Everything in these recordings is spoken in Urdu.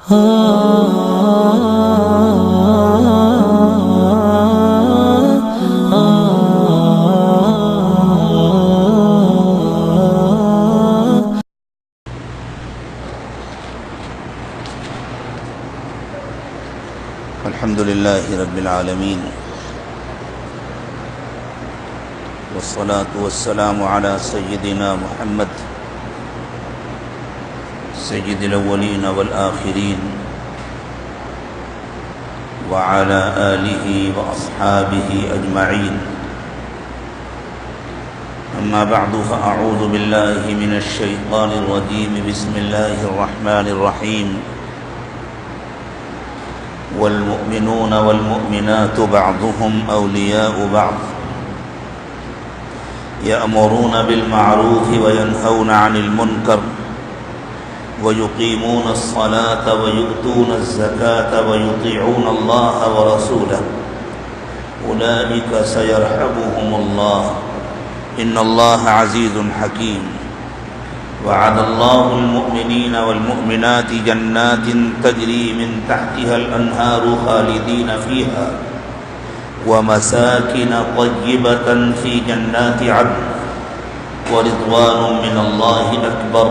الحمد لله رب العالمين والصلاة والسلام على سيدنا محمد سيد الأولين والآخرين وعلى آله وأصحابه أجمعين. أما بعد فأعوذ بالله من الشيطان الرجيم. بسم الله الرحمن الرحيم. والمؤمنون والمؤمنات بعضهم أولياء بعض يأمرون بالمعروف وينهون عن المنكر ويقيمون الصلاة ويؤتون الزكاة ويطيعون الله ورسوله أولئك سيرحمهم الله إن الله عزيز حكيم. وعد الله المؤمنين والمؤمنات جنات تجري من تحتها الأنهار خالدين فيها ومساكن طيبة في جنات عدن ورضوان من الله أكبر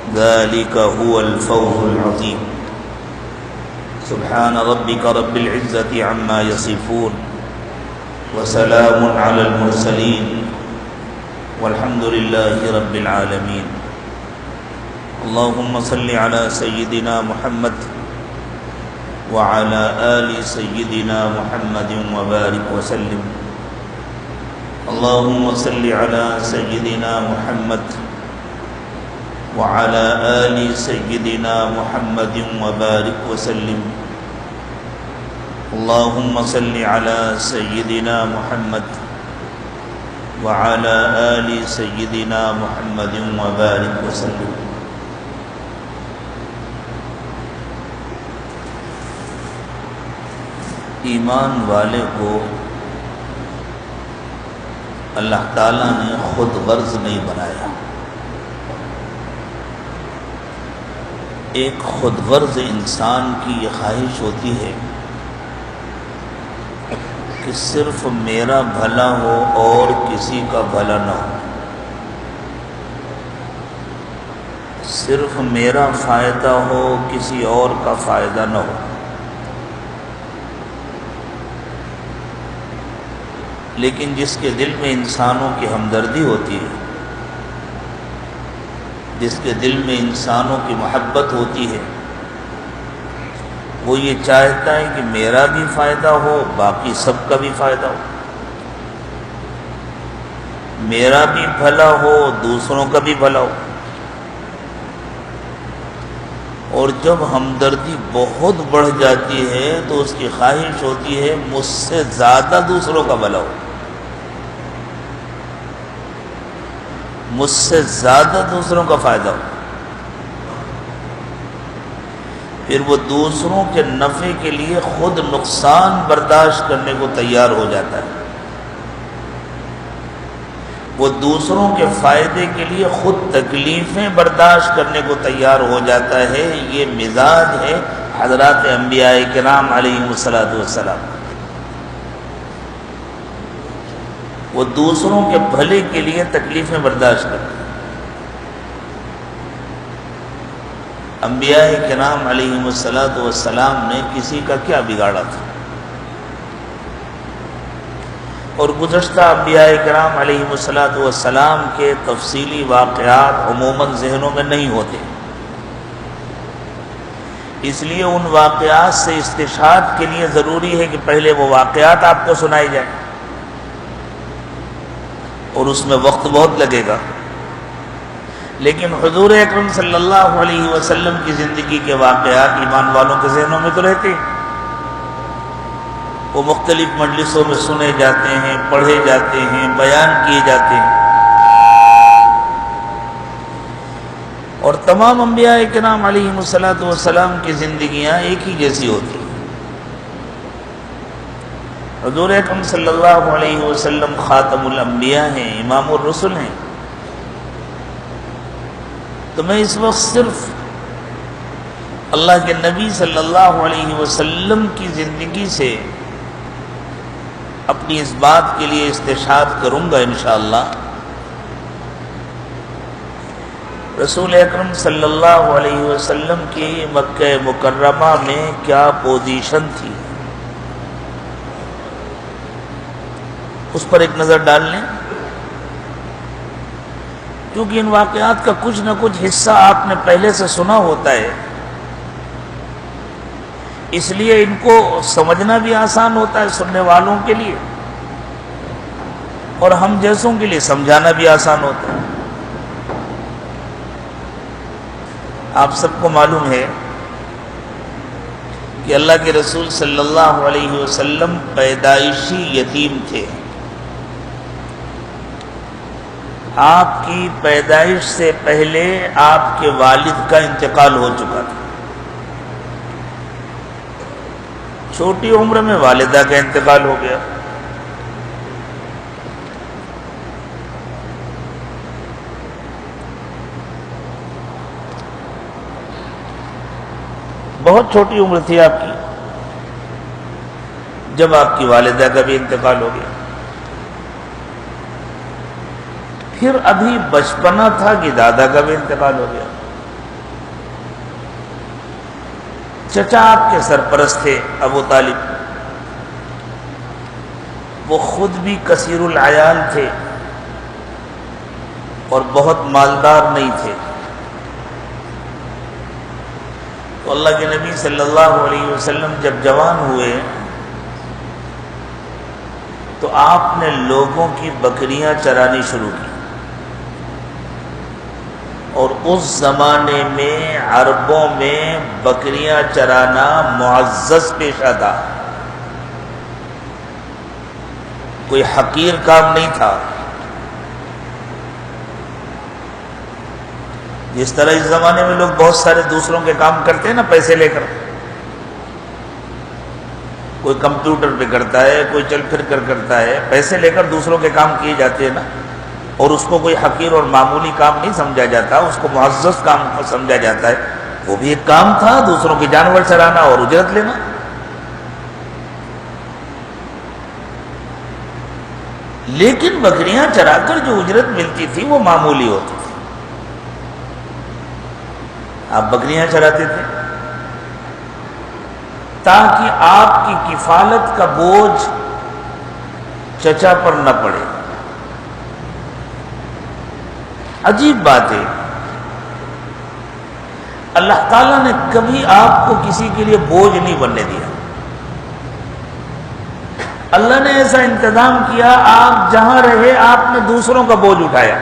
ذلك هو الفوز العظيم. سبحان ربك رب العزة عما يصفون وسلام على المرسلين والحمد لله رب العالمين. اللهم صل على سيدنا محمد وعلى آل سيدنا محمد وبارك وسلم. اللهم صل على سيدنا محمد وعلى آل سيدنا محمد وبارك وسلم. اللهم صل على سيدنا محمد وعلى آل سيدنا محمد وبارك وسلم. ایمان والے کو اللہ تعالیٰ نے خود غرض نہیں بنایا. ایک خود غرض انسان کی یہ خواہش ہوتی ہے کہ صرف میرا بھلا ہو اور کسی کا بھلا نہ ہو، صرف میرا فائدہ ہو کسی اور کا فائدہ نہ ہو. لیکن جس کے دل میں انسانوں کی ہمدردی ہوتی ہے، جس کے دل میں انسانوں کی محبت ہوتی ہے، وہ یہ چاہتا ہے کہ میرا بھی فائدہ ہو، باقی سب کا بھی فائدہ ہو، میرا بھی بھلا ہو، دوسروں کا بھی بھلا ہو. اور جب ہمدردی بہت بڑھ جاتی ہے تو اس کی خواہش ہوتی ہے مجھ سے زیادہ دوسروں کا بھلا ہو، مجھ سے زیادہ دوسروں کا فائدہ ہو. پھر وہ دوسروں کے نفع کے لیے خود نقصان برداشت کرنے کو تیار ہو جاتا ہے، وہ دوسروں کے فائدے کے لیے خود تکلیفیں برداشت کرنے کو تیار ہو جاتا ہے. یہ مزاج ہے حضرات انبیاء کرام علیہم السلام. وہ دوسروں کے بھلے کے لیے تکلیفیں برداشت کرتے ہیں. انبیاء کرام علیہم السلام نے کسی کا کیا بگاڑا تھا؟ اور گزشتہ انبیاء کرام علیہم السلام کے تفصیلی واقعات عموماً ذہنوں میں نہیں ہوتے، اس لیے ان واقعات سے استشہاد کے لیے ضروری ہے کہ پہلے وہ واقعات آپ کو سنائے جائیں، اور اس میں وقت بہت لگے گا. لیکن حضور اکرم صلی اللہ علیہ وسلم کی زندگی کے واقعات ایمان والوں کے ذہنوں میں تو رہتے ہیں، وہ مختلف مجلسوں میں سنے جاتے ہیں، پڑھے جاتے ہیں، بیان کیے جاتے ہیں. اور تمام انبیاء کرام علیہم السلام کی زندگیاں ایک ہی جیسی ہوتی ہیں. حضور اکرم صلی اللہ علیہ وسلم خاتم الانبیاء ہیں، امام الرسل ہیں. تو میں اس وقت صرف اللہ کے نبی صلی اللہ علیہ وسلم کی زندگی سے اپنی اس بات کے لیے استشہاد کروں گا انشاءاللہ۔ رسول اکرم صلی اللہ علیہ وسلم کی مکہ مکرمہ میں کیا پوزیشن تھی، اس پر ایک نظر ڈال لیں، کیونکہ ان واقعات کا کچھ نہ کچھ حصہ آپ نے پہلے سے سنا ہوتا ہے، اس لیے ان کو سمجھنا بھی آسان ہوتا ہے سننے والوں کے لیے، اور ہم جیسوں کے لیے سمجھانا بھی آسان ہوتا ہے۔ آپ سب کو معلوم ہے کہ اللہ کے رسول صلی اللہ علیہ وسلم پیدائشی یتیم تھے۔ آپ کی پیدائش سے پہلے آپ کے والد کا انتقال ہو چکا تھا۔ چھوٹی عمر میں والدہ کا انتقال ہو گیا۔ بہت چھوٹی عمر تھی آپ کی جب آپ کی والدہ کا بھی انتقال ہو گیا۔ پھر ابھی بچپنا تھا کہ دادا کا بھی انتقال ہو گیا۔ چچا آپ کے سرپرست تھے ابو طالب، وہ خود بھی کثیر العیال تھے اور بہت مالدار نہیں تھے۔ تو اللہ کے نبی صلی اللہ علیہ وسلم جب جوان ہوئے تو آپ نے لوگوں کی بکریاں چرانی شروع کی، اور اس زمانے میں عربوں میں بکریاں چرانا معزز پیشہ تھا، کوئی حقیر کام نہیں تھا۔ جس طرح اس زمانے میں لوگ بہت سارے دوسروں کے کام کرتے ہیں نا پیسے لے کر، کوئی کمپیوٹر پہ کرتا ہے، کوئی چل پھر کر کرتا ہے، پیسے لے کر دوسروں کے کام کیے جاتے ہیں نا، اور اس کو کوئی حقیر اور معمولی کام نہیں سمجھا جاتا، اس کو معزز کام سمجھا جاتا ہے۔ وہ بھی ایک کام تھا، دوسروں کے جانور چرانا اور اجرت لینا۔ لیکن بکریاں چرا کر جو اجرت ملتی تھی وہ معمولی ہوتی تھی۔ آپ بکریاں چراتے تھے تاکہ آپ کی کفالت کا بوجھ چچا پر نہ پڑے۔ عجیب بات ہے، اللہ تعالیٰ نے کبھی آپ کو کسی کے لیے بوجھ نہیں بننے دیا۔ اللہ نے ایسا انتظام کیا، آپ جہاں رہے آپ نے دوسروں کا بوجھ اٹھایا۔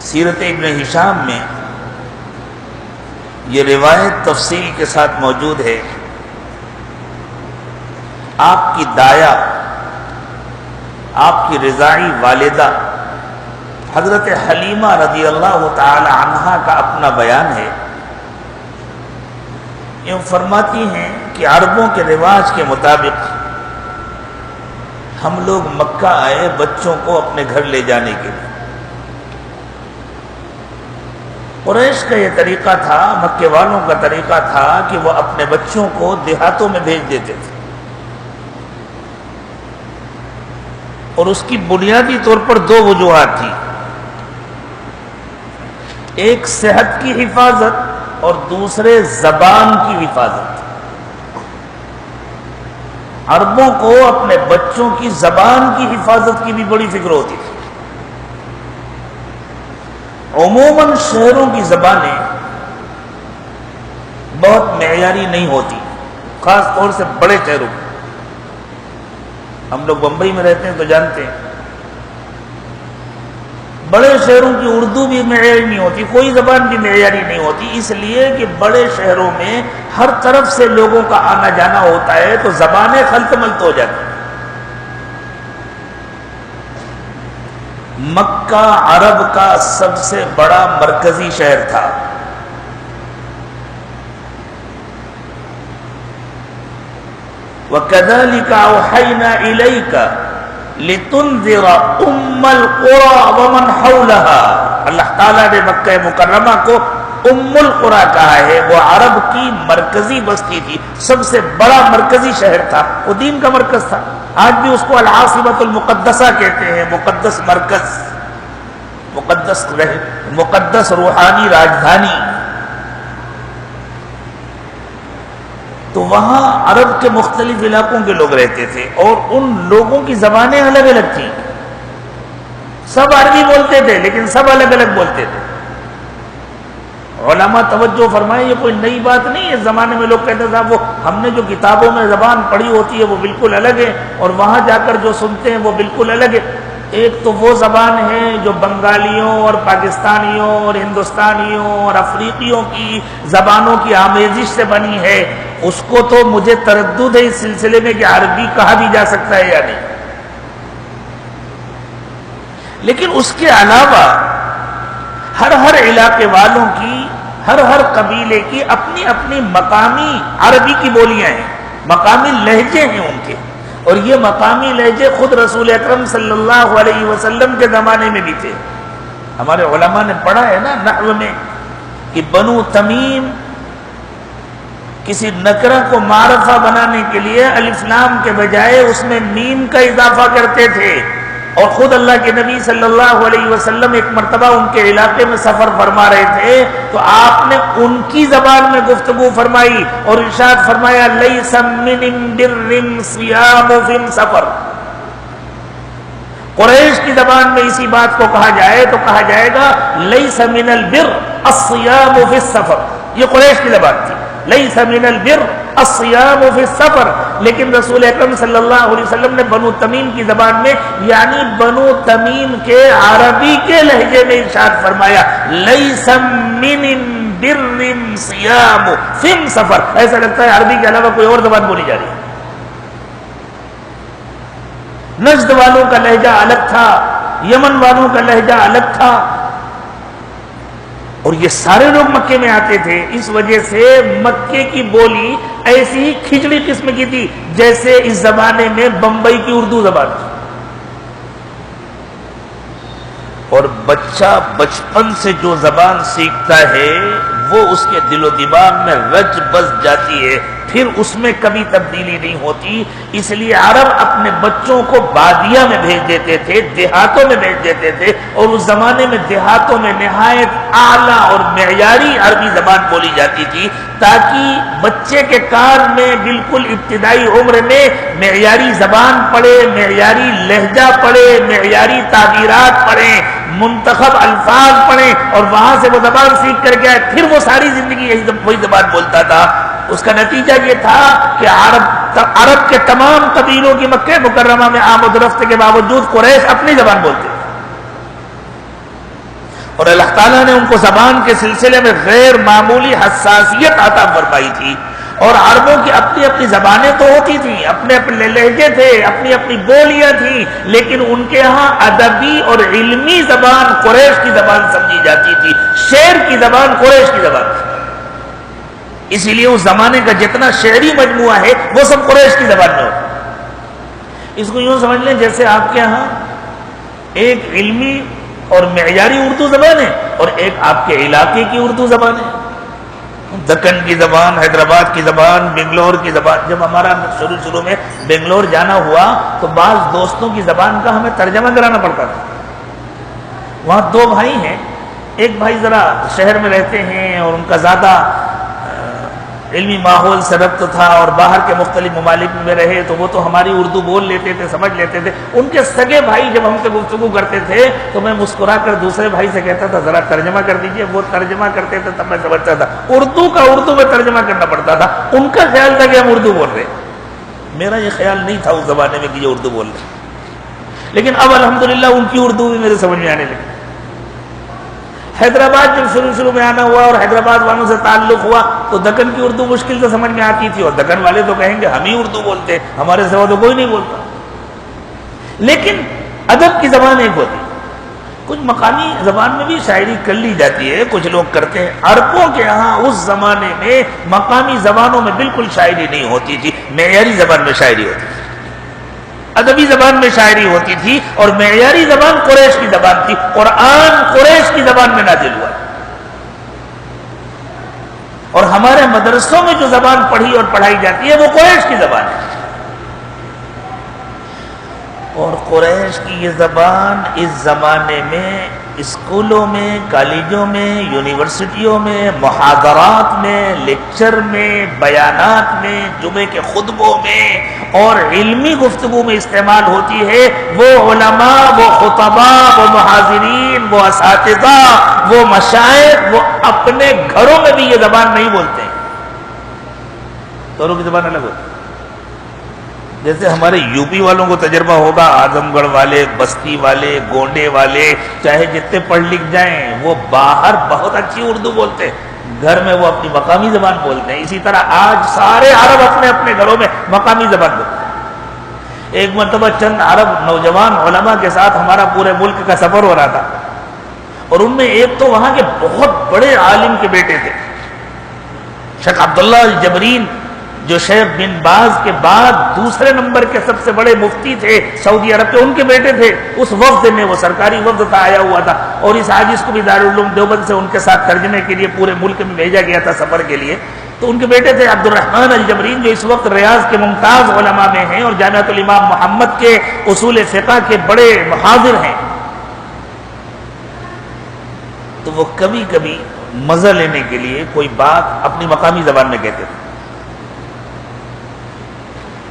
سیرت ابن ہشام میں یہ روایت تفصیل کے ساتھ موجود ہے۔ آپ کی دایا، آپ کی رضاعی والدہ حضرت حلیمہ رضی اللہ تعالی عنہا کا اپنا بیان ہے۔ یہ فرماتی ہیں کہ عربوں کے رواج کے مطابق ہم لوگ مکہ آئے بچوں کو اپنے گھر لے جانے کے لیے۔ قریش کا یہ طریقہ تھا، مکے والوں کا طریقہ تھا کہ وہ اپنے بچوں کو دیہاتوں میں بھیج دیتے تھے، اور اس کی بنیادی طور پر دو وجوہات تھی، ایک صحت کی حفاظت اور دوسرے زبان کی حفاظت۔ عربوں کو اپنے بچوں کی زبان کی حفاظت کی بھی بڑی فکر ہوتی تھی۔ عموماً شہروں کی زبانیں بہت معیاری نہیں ہوتی، خاص طور سے بڑے شہروں کی۔ ہم لوگ بمبئی میں رہتے ہیں تو جانتے ہیں، بڑے شہروں کی اردو بھی معیاری نہیں ہوتی، کوئی زبان بھی معیاری نہیں ہوتی، اس لیے کہ بڑے شہروں میں ہر طرف سے لوگوں کا آنا جانا ہوتا ہے تو زبانیں خلط ملط ہو جاتی ہیں۔ مکہ عرب کا سب سے بڑا مرکزی شہر تھا۔ وَكَذَلِكَ أَوْحَيْنَا إِلَيْكَ لِتُنذِرَ أُمَّ الْقُرَى وَمَنْ حَوْلَهَا. اللہ تعالیٰ نے مکہ مکرمہ کو ام القرى کہا ہے. وہ عرب کی مرکزی بستی تھی، سب سے بڑا مرکزی شہر تھا، وہ دین کا مرکز تھا. آج بھی اس کو العاصمۃ المقدسہ کہتے ہیں، مقدس مرکز، مقدس روحانی راجدھانی. تو وہاں عرب کے مختلف علاقوں کے لوگ رہتے تھے اور ان لوگوں کی زبانیں الگ الگ تھیں. سب عربی بولتے تھے لیکن سب الگ الگ بولتے تھے. علماء توجہ فرمائے، یہ کوئی نئی بات نہیں ہے. اس زمانے میں لوگ کہتے تھے وہ ہم نے جو کتابوں میں زبان پڑھی ہوتی ہے وہ بالکل الگ ہے اور وہاں جا کر جو سنتے ہیں وہ بالکل الگ ہے. ایک تو وہ زبان ہے جو بنگالیوں اور پاکستانیوں اور ہندوستانیوں اور افریقیوں کی زبانوں کی آمیزش سے بنی ہے. اس کو تو مجھے تردد ہے اس سلسلے میں کہ عربی کہا بھی جا سکتا ہے یا نہیں. لیکن اس کے علاوہ ہر علاقے والوں کی، ہر قبیلے کی اپنی اپنی مقامی عربی کی بولیاں ہیں، مقامی لہجے ہیں ان کے. اور یہ مقامی لہجے خود رسول اکرم صلی اللہ علیہ وسلم کے زمانے میں بھی تھے. ہمارے علماء نے پڑھا ہے نا نحو میں کہ بنو تمیم کسی نکرہ کو معرفہ بنانے کے لیے الف لام کے بجائے اس میں میم کا اضافہ کرتے تھے. اور خود اللہ کے نبی صلی اللہ علیہ وسلم ایک مرتبہ ان کے علاقے میں سفر فرما رہے تھے تو آپ نے ان کی زبان میں گفتگو فرمائی اور ارشاد فرمایا لیس من بر صیام فی السفر. قریش کی زبان میں اسی بات کو کہا جائے تو کہا جائے گا لیس من البر الصیام فی السفر. یہ قریش کی زبان تھی، لیس من البر الصیام فی السفر. لیکن رسول اکرم صلی اللہ علیہ وسلم نے بنو تمیم کی زبان میں یعنی بنو تمیم کے عربی کے لہجے میں ارشاد فرمایا لیس من بر صیام فی السفر. ایسا لگتا ہے عربی کے علاوہ کوئی اور زبان بولی جا رہی ہے. نجد والوں کا لہجہ الگ تھا، یمن والوں کا لہجہ الگ تھا اور یہ سارے لوگ مکے میں آتے تھے. اس وجہ سے مکے کی بولی ایسی ہی کھچڑی قسم کی تھی جیسے اس زمانے میں بمبئی کی اردو زبان تھی. اور بچہ بچپن سے جو زبان سیکھتا ہے وہ اس کے دل و دماغ میں رچ بس جاتی ہے، پھر اس میں کبھی تبدیلی نہیں ہوتی. اس لیے عرب اپنے بچوں کو بادیہ میں بھیج دیتے تھے، دیہاتوں میں بھیج دیتے تھے اور اس زمانے میں دیہاتوں میں نہایت اعلیٰ اور معیاری عربی زبان بولی جاتی تھی تاکہ بچے کے کان میں بالکل ابتدائی عمر میں معیاری زبان پڑے، معیاری لہجہ پڑے، معیاری تعبیرات پڑھیں، منتخب الفاظ پڑھیں اور وہاں سے وہ زبان سیکھ کر کے آئے. پھر وہ ساری زندگی وہی زبان بولتا تھا. اس کا نتیجہ یہ تھا کہ عرب کے تمام قبیلوں کی مکہ مکرمہ میں آمد و رفت کے باوجود قریش اپنی زبان بولتے تھے اور اللہ تعالیٰ نے ان کو زبان کے سلسلے میں غیر معمولی حساسیت عطا فرمائی تھی. اور عربوں کی اپنی اپنی زبانیں تو ہوتی تھیں، اپنے اپنے لہجے تھے، اپنی اپنی بولیاں تھیں، لیکن ان کے ہاں ادبی اور علمی زبان قریش کی زبان سمجھی جاتی تھی. شعر کی زبان قریش کی زبان تھی. اسی لیے اس زمانے کا جتنا شعری مجموعہ ہے وہ سب قریش کی زبان میں ہوتا. اس کو یوں سمجھ لیں جیسے آپ کے ہاں ایک علمی اور معیاری اردو زبان ہے اور ایک آپ کے علاقے کی اردو زبان ہے. دکن کی زبان، حیدرآباد کی زبان، بنگلور کی زبان. جب ہمارا شروع میں بنگلور جانا ہوا تو بعض دوستوں کی زبان کا ہمیں ترجمہ کرانا پڑتا تھا. وہاں دو بھائی ہیں، ایک بھائی ذرا شہر میں رہتے ہیں اور ان کا زیادہ علمی ماحول سے ربط تھا اور باہر کے مختلف ممالک میں رہے تو وہ تو ہماری اردو بول لیتے تھے، سمجھ لیتے تھے. ان کے سگے بھائی جب ہم سے گفتگو کرتے تھے تو میں مسکرا کر دوسرے بھائی سے کہتا تھا ذرا ترجمہ کر دیجئے. وہ ترجمہ کرتے تھے تب میں سمجھتا تھا. اردو کا اردو میں ترجمہ کرنا پڑتا تھا. ان کا خیال تھا کہ ہم اردو بول رہے، میرا یہ خیال نہیں تھا اس زمانے میں کہ یہ اردو بول رہے. لیکن اب الحمدللہ ان کی اردو بھی میرے سمجھ میں آنے لگی. حیدرآباد جب شروع میں آنا ہوا اور حیدرآباد والوں سے تعلق ہوا تو دکن کی اردو مشکل سے سمجھ میں آتی تھی اور دکن والے تو کہیں گے ہم ہی اردو بولتے، ہمارے سوا تو کوئی نہیں بولتا. لیکن ادب کی زبان ایک ہوتی. کچھ مقامی زبان میں بھی شاعری کر لی جاتی ہے، کچھ لوگ کرتے ہیں. عربوں کے ہاں اس زمانے میں مقامی زبانوں میں بالکل شاعری نہیں ہوتی تھی، معیاری زبان میں شاعری ہوتی تھی. ادبی زبان میں شاعری ہوتی تھی اور معیاری زبان قریش کی زبان تھی. قرآن قریش کی زبان میں نازل ہوا. اور ہمارے مدرسوں میں جو زبان پڑھی اور پڑھائی جاتی ہے وہ قریش کی زبان ہے. اور قریش کی یہ زبان اس زمانے میں اسکولوں میں، کالجوں میں، یونیورسٹیوں میں، محاضرات میں، لیکچر میں، بیانات میں، جمعے کے خطبوں میں اور علمی گفتگو میں استعمال ہوتی ہے. وہ علماء، وہ خطباء، وہ محاضرین، وہ اساتذہ، وہ مشائخ، وہ اپنے گھروں میں بھی یہ زبان نہیں بولتے ہیں. دونوں کی زبان الگ ہوتی ہے. جیسے ہمارے یو پی والوں کو تجربہ ہوگا، اعظم گڑھ والے، بستی والے، گونڈے والے، چاہے جتنے پڑھ لکھ جائیں، وہ باہر بہت اچھی اردو بولتے ہیں، گھر میں وہ اپنی مقامی زبان بولتے ہیں. اسی طرح آج سارے عرب اپنے اپنے گھروں میں مقامی زبان بولتے ہیں. ایک مرتبہ چند عرب نوجوان علماء کے ساتھ ہمارا پورے ملک کا سفر ہو رہا تھا، اور ان میں ایک تو وہاں کے بہت بڑے عالم کے بیٹے تھے، شیخ عبداللہ الجبرین، جو شیخ بن باز کے بعد دوسرے نمبر کے سب سے بڑے مفتی تھے سعودی عرب کے، ان کے بیٹے تھے. اس وفد میں، وہ سرکاری وفد تھا، آیا ہوا تھا، اور اس حدیث کو بھی دارالعلوم دیوبند سے ان کے ساتھ ترجمے کے لیے پورے ملک میں بھیجا گیا تھا سفر کے لیے. تو ان کے بیٹے تھے عبد الرحمن الجبرین، جو اس وقت ریاض کے ممتاز علماء میں ہیں اور جامعۃ الامام محمد کے اصول فقہ کے بڑے محاضر ہیں. تو وہ کبھی کبھی مزہ لینے کے لیے کوئی بات اپنی مقامی زبان میں کہتے تھے،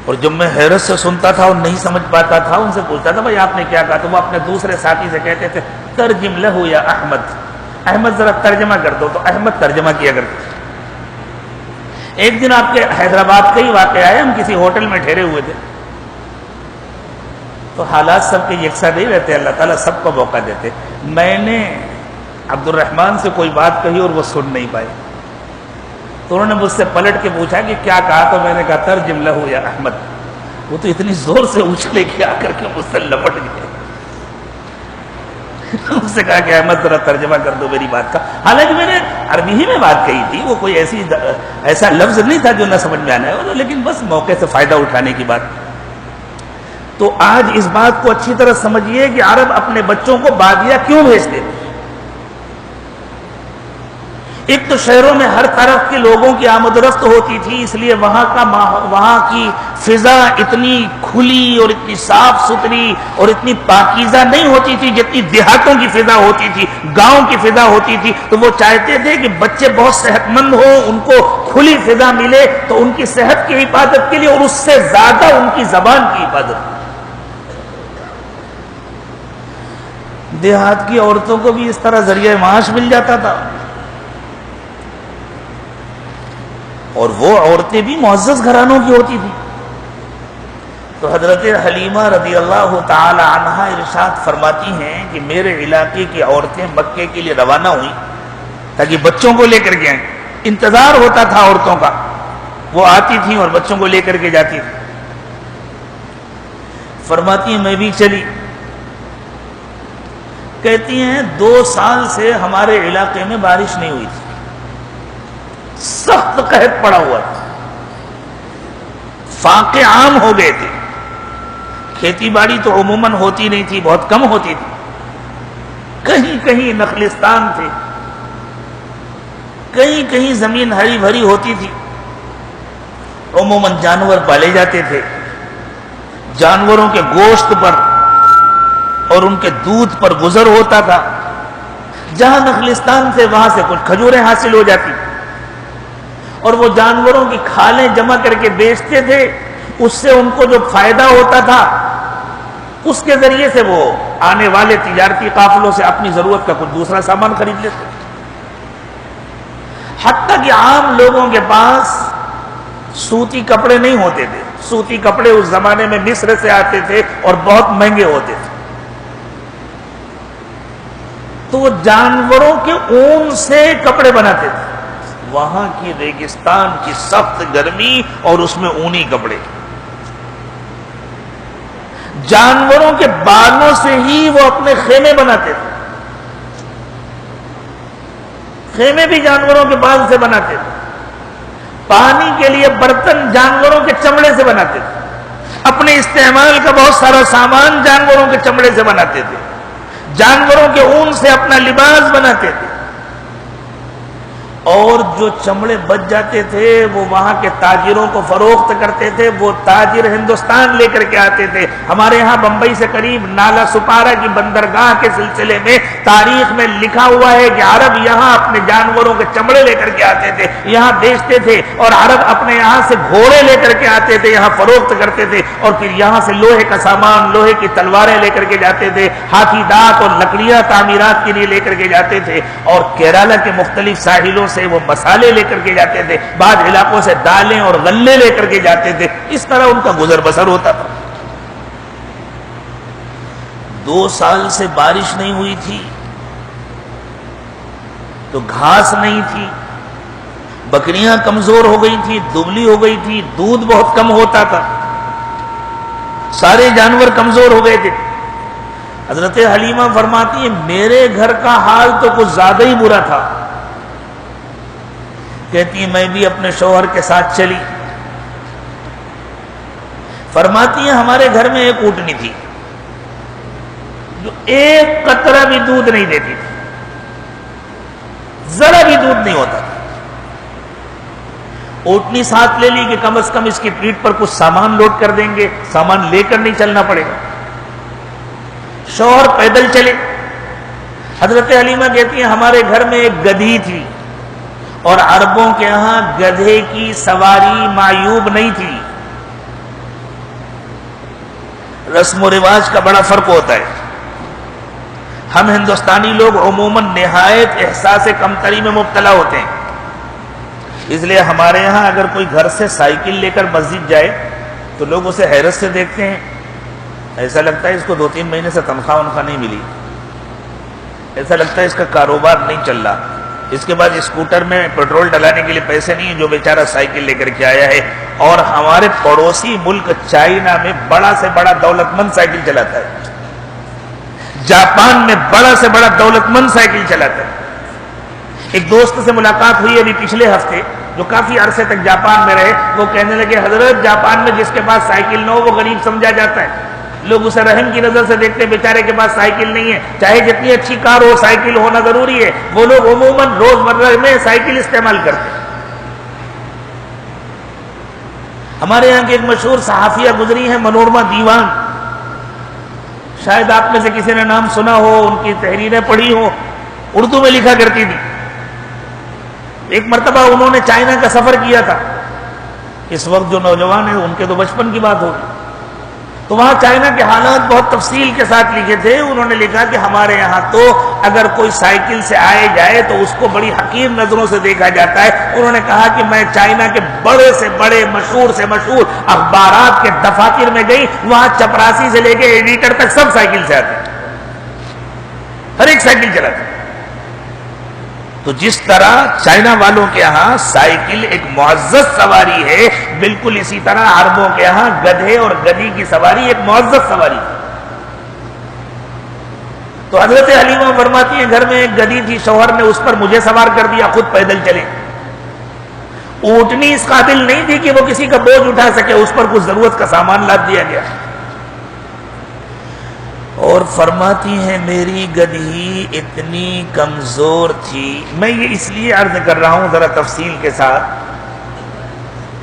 اور جب میں حیرت سے سنتا تھا اور نہیں سمجھ پاتا تھا، ان سے پوچھتا تھا بھائی آپ نے کیا کہا؟ تو وہ اپنے دوسرے ساتھی سے کہتے تھے ترجم لہو یا احمد، احمد ذرا ترجمہ کر دو. تو احمد ترجمہ کیا کرتے. ایک دن آپ کے حیدرآباد کا ہی واقعہ ہے، ہم کسی ہوٹل میں ٹھہرے ہوئے تھے. تو حالات سب کے یکساں نہیں رہتے، اللہ تعالیٰ سب کو موقع دیتے. میں نے عبد الرحمن سے کوئی بات کہی اور وہ سن نہیں پائے، تو انہوں نے مجھ سے پلٹ کے پوچھا کہ کیا کہا؟ تو میں نے کہا ترجم لہو یا احمد. وہ تو اتنی زور سے اچھلے کے آ کر کے مجھ سے لپٹ گئے. اس سے کہا کہ احمد ذرا ترجمہ کر دو میری بات کا. حالانکہ میں نے عربی ہی میں بات کہی تھی، وہ کوئی ایسا لفظ نہیں تھا جو نہ سمجھ میں آنا ہے، لیکن بس موقع سے فائدہ اٹھانے کی بات. تو آج اس بات کو اچھی طرح سمجھیے کہ عرب اپنے بچوں کو بادیہ کیوں بھیجتے تھے. ایک تو شہروں میں ہر طرف کے لوگوں کی آمد و رفت ہوتی تھی، اس لیے وہاں کی فضا اتنی کھلی اور اتنی صاف ستھری اور اتنی پاکیزہ نہیں ہوتی تھی جتنی دیہاتوں کی فضا ہوتی تھی، گاؤں کی فضا ہوتی تھی. تو وہ چاہتے تھے کہ بچے بہت صحت مند ہوں، ان کو کھلی فضا ملے، تو ان کی صحت کی حفاظت کے لیے اور اس سے زیادہ ان کی زبان کی حفاظت. دیہات کی عورتوں کو بھی اس طرح ذریعہ معاش مل جاتا تھا، اور وہ عورتیں بھی معزز گھرانوں کی ہوتی تھی. تو حضرت حلیمہ رضی اللہ تعالی عنہا ارشاد فرماتی ہیں کہ میرے علاقے کی عورتیں مکے کے لیے روانہ ہوئیں تاکہ بچوں کو لے کر کے آئیں. انتظار ہوتا تھا عورتوں کا، وہ آتی تھیں اور بچوں کو لے کر کے جاتی تھی. فرماتی ہیں میں بھی چلی. کہتی ہیں 2 سال سے ہمارے علاقے میں بارش نہیں ہوئی تھی، سخت قحط پڑا ہوا تھا، فاقے عام ہو گئے تھے. کھیتی باڑی تو عموماً ہوتی نہیں تھی، بہت کم ہوتی تھی، کہیں کہیں نخلستان تھے، کہیں کہیں زمین ہری بھری ہوتی تھی. عموماً جانور پالے جاتے تھے، جانوروں کے گوشت پر اور ان کے دودھ پر گزر ہوتا تھا. جہاں نخلستان تھے وہاں سے کچھ کھجوریں حاصل ہو جاتی، اور وہ جانوروں کی کھالیں جمع کر کے بیچتے تھے. اس سے ان کو جو فائدہ ہوتا تھا اس کے ذریعے سے وہ آنے والے تجارتی قافلوں سے اپنی ضرورت کا کچھ دوسرا سامان خرید لیتے. حتیٰ کہ عام لوگوں کے پاس سوتی کپڑے نہیں ہوتے تھے. سوتی کپڑے اس زمانے میں مصر سے آتے تھے اور بہت مہنگے ہوتے تھے. تو وہ جانوروں کے اون سے کپڑے بناتے تھے. وہاں کی ریگستان کی سخت گرمی اور اس میں اونی کپڑے، جانوروں کے بالوں سے ہی وہ اپنے خیمے بناتے تھے. خیمے بھی جانوروں کے بال سے بناتے تھے. پانی کے لیے برتن جانوروں کے چمڑے سے بناتے تھے. اپنے استعمال کا بہت سارا سامان جانوروں کے چمڑے سے بناتے تھے، جانوروں کے اون سے اپنا لباس بناتے تھے، اور جو چمڑے بچ جاتے تھے وہ وہاں کے تاجروں کو فروخت کرتے تھے، وہ تاجر ہندوستان لے کر کے آتے تھے۔ ہمارے یہاں بمبئی سے قریب نالا سپارہ کی بندرگاہ کے سلسلے میں تاریخ میں لکھا ہوا ہے کہ عرب یہاں اپنے جانوروں کے چمڑے لے کر کے آتے تھے، یہاں بیچتے تھے، اور عرب اپنے یہاں سے گھوڑے لے کر کے آتے تھے، یہاں فروخت کرتے تھے، اور پھر یہاں سے لوہے کا سامان، لوہے کی تلواریں لے کر کے جاتے تھے، ہاتھی دانت اور لکڑیاں تعمیرات کے لیے لے کر کے جاتے تھے، اور کیرالہ کے مختلف ساحلوں سے وہ مسالے لے کر کے جاتے تھے، بعض علاقوں سے دالیں اور غلے لے کر کے جاتے تھے۔ اس طرح ان کا گزر بسر ہوتا تھا۔ 2 سال سے بارش نہیں ہوئی تھی تو گھاس نہیں تھی، بکریاں کمزور ہو گئی تھی، دبلی ہو گئی تھی، دودھ بہت کم ہوتا تھا، سارے جانور کمزور ہو گئے تھے۔ حضرت حلیمہ فرماتی ہیں میرے گھر کا حال تو کچھ زیادہ ہی برا تھا۔ کہتی ہیں میں بھی اپنے شوہر کے ساتھ چلی۔ فرماتی ہیں ہمارے گھر میں ایک اونٹنی تھی جو ایک قطرہ بھی دودھ نہیں دیتی تھی، ذرا بھی دودھ نہیں ہوتا تھا۔ اونٹنی ساتھ لے لی کہ کم از کم اس کی پیٹھ پر کچھ سامان لوڈ کر دیں گے، سامان لے کر نہیں چلنا پڑے گا۔ شوہر پیدل چلے۔ حضرت حلیمہ کہتی ہیں ہمارے گھر میں ایک گدھی تھی، اور عربوں کے ہاں گدھے کی سواری معیوب نہیں تھی۔ رسم و رواج کا بڑا فرق ہوتا ہے۔ ہم ہندوستانی لوگ عموماً نہایت احساس کمتری میں مبتلا ہوتے ہیں، اس لیے ہمارے یہاں اگر کوئی گھر سے سائیکل لے کر مسجد جائے تو لوگ اسے حیرت سے دیکھتے ہیں، ایسا لگتا ہے اس کو 2-3 مہینے سے تنخواہ نہیں ملی، ایسا لگتا ہے اس کا کاروبار نہیں چل رہا، اس کے بعد اسکوٹر میں پیٹرول ڈلانے کے لیے پیسے نہیں ہیں جو بیچارہ سائیکل لے کر کے آیا ہے۔ اور ہمارے پڑوسی ملک چائنا میں بڑا سے بڑا دولت مند سائیکل چلاتا ہے، جاپان میں بڑا سے بڑا دولت مند سائیکل چلاتا ہے۔ ایک دوست سے ملاقات ہوئی ابھی پچھلے ہفتے جو کافی عرصے تک جاپان میں رہے، وہ کہنے لگے حضرت جاپان میں جس کے پاس سائیکل نہ ہو وہ غریب سمجھا جاتا ہے، لوگ اسے رحم کی نظر سے دیکھتے ہیں، بیچارے کے پاس سائیکل نہیں ہے، چاہے جتنی اچھی کار ہو سائیکل ہونا ضروری ہے۔ وہ لوگ عموماً روزمرہ میں سائیکل استعمال کرتے ہیں۔ ہمارے یہاں کی ایک مشہور صحافیہ گزری ہیں منورما دیوان، شاید آپ میں سے کسی نے نام سنا ہو، ان کی تحریریں پڑھی ہو، اردو میں لکھا کرتی تھی۔ ایک مرتبہ انہوں نے چائنا کا سفر کیا تھا، اس وقت جو نوجوان ہیں ان کے تو بچپن کی بات ہوگی، تو وہاں چائنا کے حالات بہت تفصیل کے ساتھ لکھے تھے۔ انہوں نے لکھا کہ ہمارے یہاں تو اگر کوئی سائیکل سے آئے جائے تو اس کو بڑی حقیر نظروں سے دیکھا جاتا ہے۔ انہوں نے کہا کہ میں چائنا کے بڑے سے بڑے مشہور سے مشہور اخبارات کے دفاتر میں گئی، وہاں چپراسی سے لے کے ایڈیٹر تک سب سائیکل سے آتے ہیں، ہر ایک سائیکل چلاتے ہیں۔ تو جس طرح چائنا والوں کے ہاں سائیکل ایک معزز سواری ہے، بالکل اسی طرح عربوں کے ہاں گدھے اور گدھی کی سواری ایک معزز سواری ہے۔ تو حضرت حلیمہ فرماتی ہیں گھر میں ایک گدھی تھی، شوہر نے اس پر مجھے سوار کر دیا، خود پیدل چلے۔ اونٹنی اس قابل نہیں تھی کہ وہ کسی کا بوجھ اٹھا سکے، اس پر کچھ ضرورت کا سامان لاد دیا گیا۔ اور فرماتی ہیں میری گدھی اتنی کمزور تھی، میں یہ اس لیے عرض کر رہا ہوں ذرا تفصیل کے ساتھ،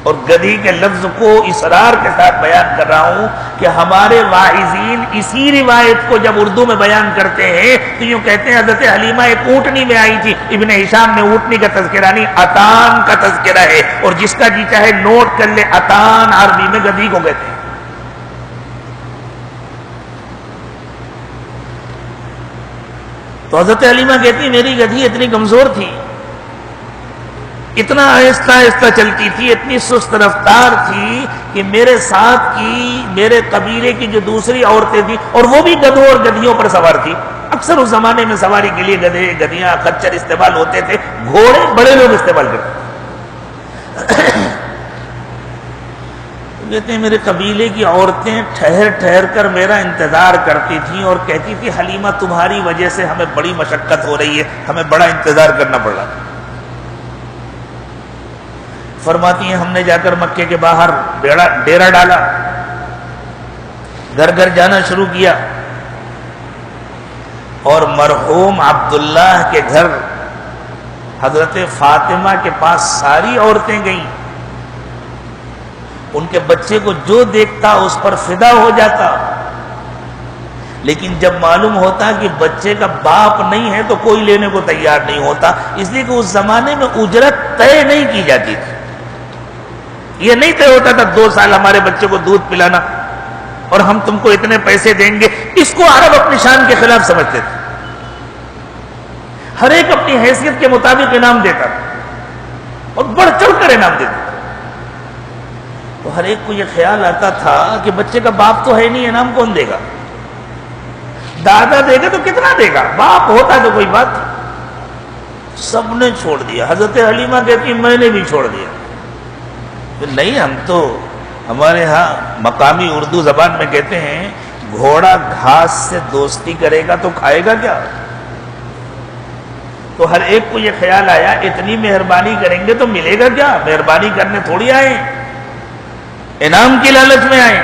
اور گدھی کے لفظ کو اصرار کے ساتھ بیان کر رہا ہوں کہ ہمارے واعظین اسی روایت کو جب اردو میں بیان کرتے ہیں تو یوں کہتے ہیں حضرت حلیمہ ایک اونٹنی میں آئی تھی۔ ابن ہشام میں اونٹنی کا تذکرہ نہیں، اتان کا تذکرہ ہے، اور جس کا جی چاہے نوٹ کر لے، اتان عربی میں گدھی کو کہتے ہیں۔ تو حضرت حلیمہ کہتی میری گدھی اتنی کمزور تھی، اتنا آہستہ آہستہ چلتی تھی، اتنی سست رفتار تھی کہ میرے ساتھ کی میرے قبیلے کی جو دوسری عورتیں تھیں، اور وہ بھی گدھوں اور گدھیوں پر سوار تھی۔ اکثر اس زمانے میں سواری کے لیے گدھے، گدھیاں، خچر استعمال ہوتے تھے، گھوڑے بڑے لوگ استعمال کرتے تھے۔ کہتے ہیں میرے قبیلے کی عورتیں ٹھہر ٹھہر کر میرا انتظار کرتی تھیں اور کہتی تھی حلیمہ تمہاری وجہ سے ہمیں بڑی مشقت ہو رہی ہے، ہمیں بڑا انتظار کرنا پڑ رہا۔ فرماتی ہیں ہم نے جا کر مکے کے باہر ڈیرا ڈالا، گھر گھر جانا شروع کیا اور مرحوم عبداللہ کے گھر حضرت فاطمہ کے پاس ساری عورتیں گئیں. ان کے بچے کو جو دیکھتا اس پر فدا ہو جاتا. لیکن جب معلوم ہوتا کہ بچے کا باپ نہیں ہے تو کوئی لینے کو تیار نہیں ہوتا. اس لیے کہ اس زمانے میں اجرت طے نہیں کی جاتی تھی. یہ نہیں طے ہوتا تھا 2 سال ہمارے بچے کو دودھ پلانا اور ہم تم کو اتنے پیسے دیں گے. اس کو عرب اپنی شان کے خلاف سمجھتے تھے. ہر ایک اپنی حیثیت کے مطابق انعام دیتا تھا اور بڑھ چڑھ کر انعام دیتا تھا. تو ہر ایک کو یہ خیال آتا تھا کہ بچے کا باپ تو ہے نہیں, انعام کون دے گا؟ دادا دے گا تو کتنا دے گا؟ باپ ہوتا تو کوئی بات. سب نے چھوڑ دیا. حضرت حلیمہ کہتی میں نے بھی چھوڑ دیا. نہیں, ہم تو ہمارے ہاں مقامی اردو زبان میں کہتے ہیں گھوڑا گھاس سے دوستی کرے گا تو کھائے گا کیا. تو ہر ایک کو یہ خیال آیا اتنی مہربانی کریں گے تو ملے گا کیا؟ مہربانی کرنے تھوڑی آئے, انعام کی لالچ میں آئے.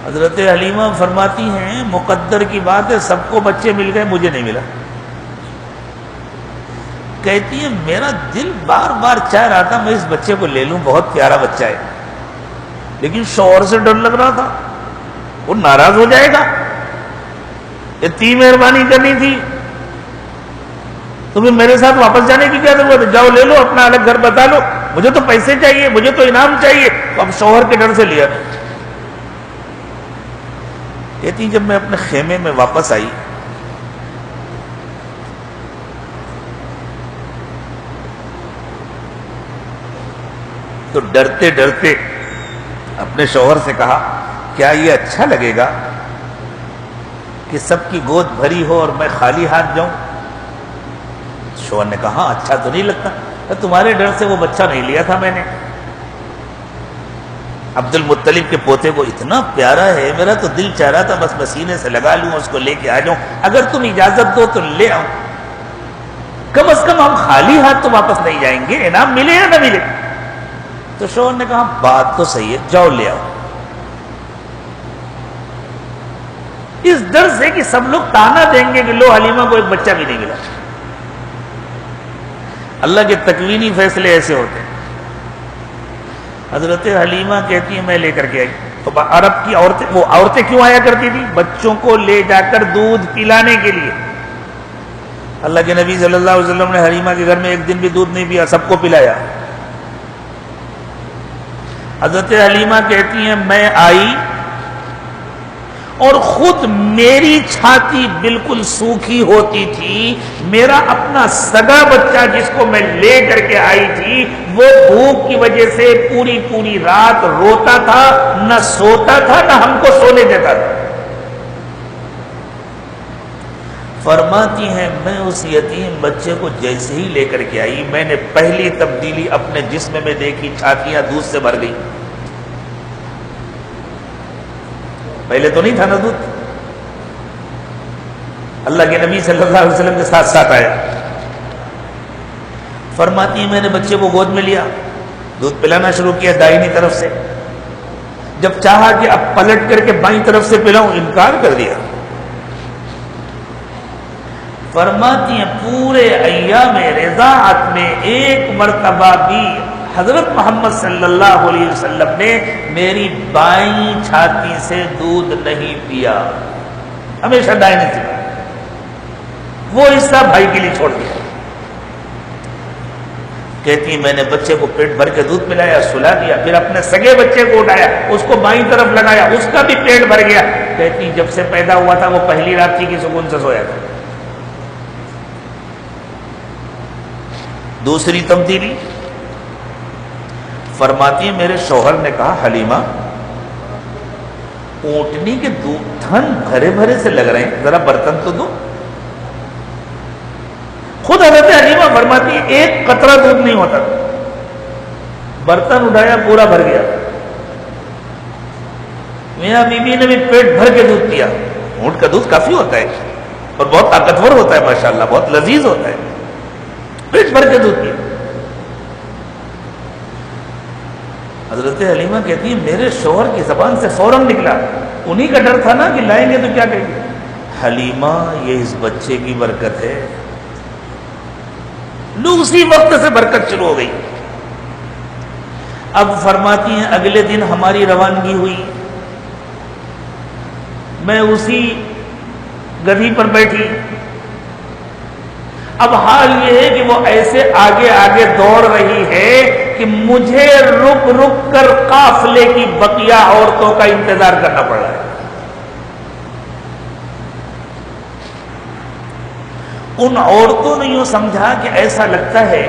حضرت حلیمہ فرماتی ہیں مقدر کی بات ہے سب کو بچے مل گئے, مجھے نہیں ملا. کہتی ہے میرا دل بار بار چاہ رہا تھا میں اس بچے کو لے لوں, بہت پیارا بچہ ہے, لیکن شوہر سے ڈر لگ رہا تھا وہ ناراض ہو جائے گا. اتنی مہربانی کرنی تھی, تمہیں میرے ساتھ واپس جانے کی کیا ضرورت ہے؟ جاؤ لے لو, اپنا الگ گھر بتا لو, مجھے تو پیسے چاہیے, مجھے تو انعام چاہیے. تو اب شوہر کے ڈر سے لیا. کہتی جب میں اپنے خیمے میں واپس آئی تو ڈرتے ڈرتے اپنے شوہر سے کہا کیا یہ اچھا لگے گا کہ سب کی گود بھری ہو اور میں خالی ہاتھ جاؤں؟ شوہر نے کہا اچھا تو نہیں لگتا, تمہارے ڈر سے وہ بچہ نہیں لیا تھا میں نے. عبد المطلب کے پوتے کو اتنا پیارا ہے, میرا تو دل چاہ رہا تھا بس سینے سے لگا لوں, اس کو لے کے آ جاؤں. اگر تم اجازت دو تو لے آؤں, کم از کم ہم خالی ہاتھ تو واپس نہیں جائیں گے, انعام ملے یا نہ ملے. تو شوہر نے کہا بات تو صحیح ہے, جاؤ لے آؤ. اس ڈر سے کہ سب لوگ تانا دیں گے کہ لو حلیمہ کو ایک بچہ بھی نہیں ملا. اللہ کے تکوینی فیصلے ایسے ہوتے ہیں. حضرت حلیمہ کہتی ہے میں لے کر کے آئی. تو عرب کی عورتیں, وہ عورتیں کیوں آیا کرتی تھی؟ بچوں کو لے جا کر دودھ پلانے کے لیے. اللہ کے نبی صلی اللہ علیہ وسلم نے حلیمہ کے گھر میں ایک دن بھی دودھ نہیں پیا, سب کو پلایا. حضرت حلیمہ کہتی ہیں میں آئی اور خود میری چھاتی بالکل سوکھی ہوتی تھی. میرا اپنا سگا بچہ جس کو میں لے کر کے آئی تھی وہ بھوک کی وجہ سے پوری رات روتا تھا, نہ سوتا تھا نہ ہم کو سونے دیتا تھا. فرماتی ہیں میں اس یتیم بچے کو جیسے ہی لے کر کے آئی میں نے پہلی تبدیلی اپنے جسم میں دیکھی, چھاتیاں دودھ سے بھر گئی. پہلے تو نہیں تھا نا دودھ. اللہ کے نبی صلی اللہ علیہ وسلم کے ساتھ ساتھ آیا. فرماتی ہے میں نے بچے کو گود میں لیا, دودھ پلانا شروع کیا دائنی طرف سے. جب چاہا کہ اب پلٹ کر کے بائیں طرف سے پلاؤں, انکار کر دیا. فرماتی ہیں پورے ایام رضاعت میں ایک مرتبہ بھی حضرت محمد صلی اللہ علیہ وسلم نے میری بائیں چھاتی سے دودھ نہیں پیا, ہمیشہ دائیں سے. وہ حصہ بھائی کے لیے چھوڑ دیا. کہتی میں نے بچے کو پیٹ بھر کے دودھ پلایا, سلا دیا, پھر اپنے سگے بچے کو اٹھایا, اس کو بائیں طرف لگایا, اس کا بھی پیٹ بھر گیا. کہتی جب سے پیدا ہوا تھا وہ پہلی رات تھی کہ سکون سے سویا تھا. دوسری تبدیلی فرماتی ہے میرے شوہر نے کہا حلیمہ اونٹنی کے تھن بھرے بھرے سے لگ رہے ہیں, ذرا برتن تو دو. خود حضرت حلیمہ فرماتی ہے ایک قطرہ دودھ نہیں ہوتا, برتن اٹھایا پورا بھر گیا. میاں بیوی نے بھی پیٹ بھر کے دودھ پیا. اونٹ کا دودھ کافی ہوتا ہے اور بہت طاقتور ہوتا ہے ماشاءاللہ, بہت لذیذ ہوتا ہے. پیٹ بھر کے دودھ پیا. حضرت حلیمہ کہتی ہے میرے شوہر کی زبان سے فوراً نکلا، انہی کا ڈر تھا نا کہ لائیں گے تو کیا کہیں گے، حلیمہ یہ اس بچے کی برکت ہے۔ لو اسی وقت سے برکت شروع ہو گئی۔ اب فرماتی ہیں اگلے دن ہماری روانگی ہوئی، میں اسی گدھی پر بیٹھی۔ اب حال یہ ہے کہ وہ ایسے آگے آگے دوڑ رہی ہے کہ مجھے رک رک کر قافلے کی بقیہ عورتوں کا انتظار کرنا پڑ رہا ہے۔ ان عورتوں نے یوں سمجھا کہ ایسا لگتا ہے